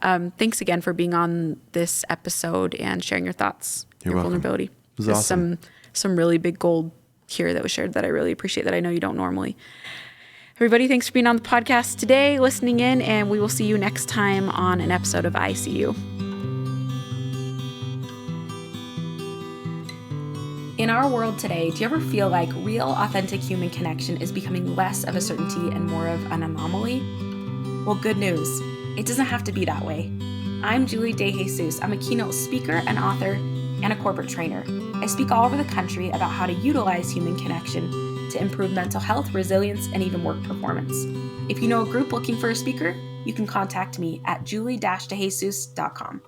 Thanks again for being on this episode and sharing your thoughts, You're your welcome. vulnerability. It was awesome. Some really big gold here that was shared that I really appreciate that I know you don't normally. Everybody, thanks for being on the podcast today, listening in, and we will see you next time on an episode of ICU. In our world today, do you ever feel like real, authentic human connection is becoming less of a certainty and more of an anomaly? Well, good news. It doesn't have to be that way. I'm Julie De Jesus. I'm a keynote speaker, an author, and a corporate trainer. I speak all over the country about how to utilize human connection to improve mental health, resilience, and even work performance. If you know a group looking for a speaker, you can contact me at julie-dejesus.com.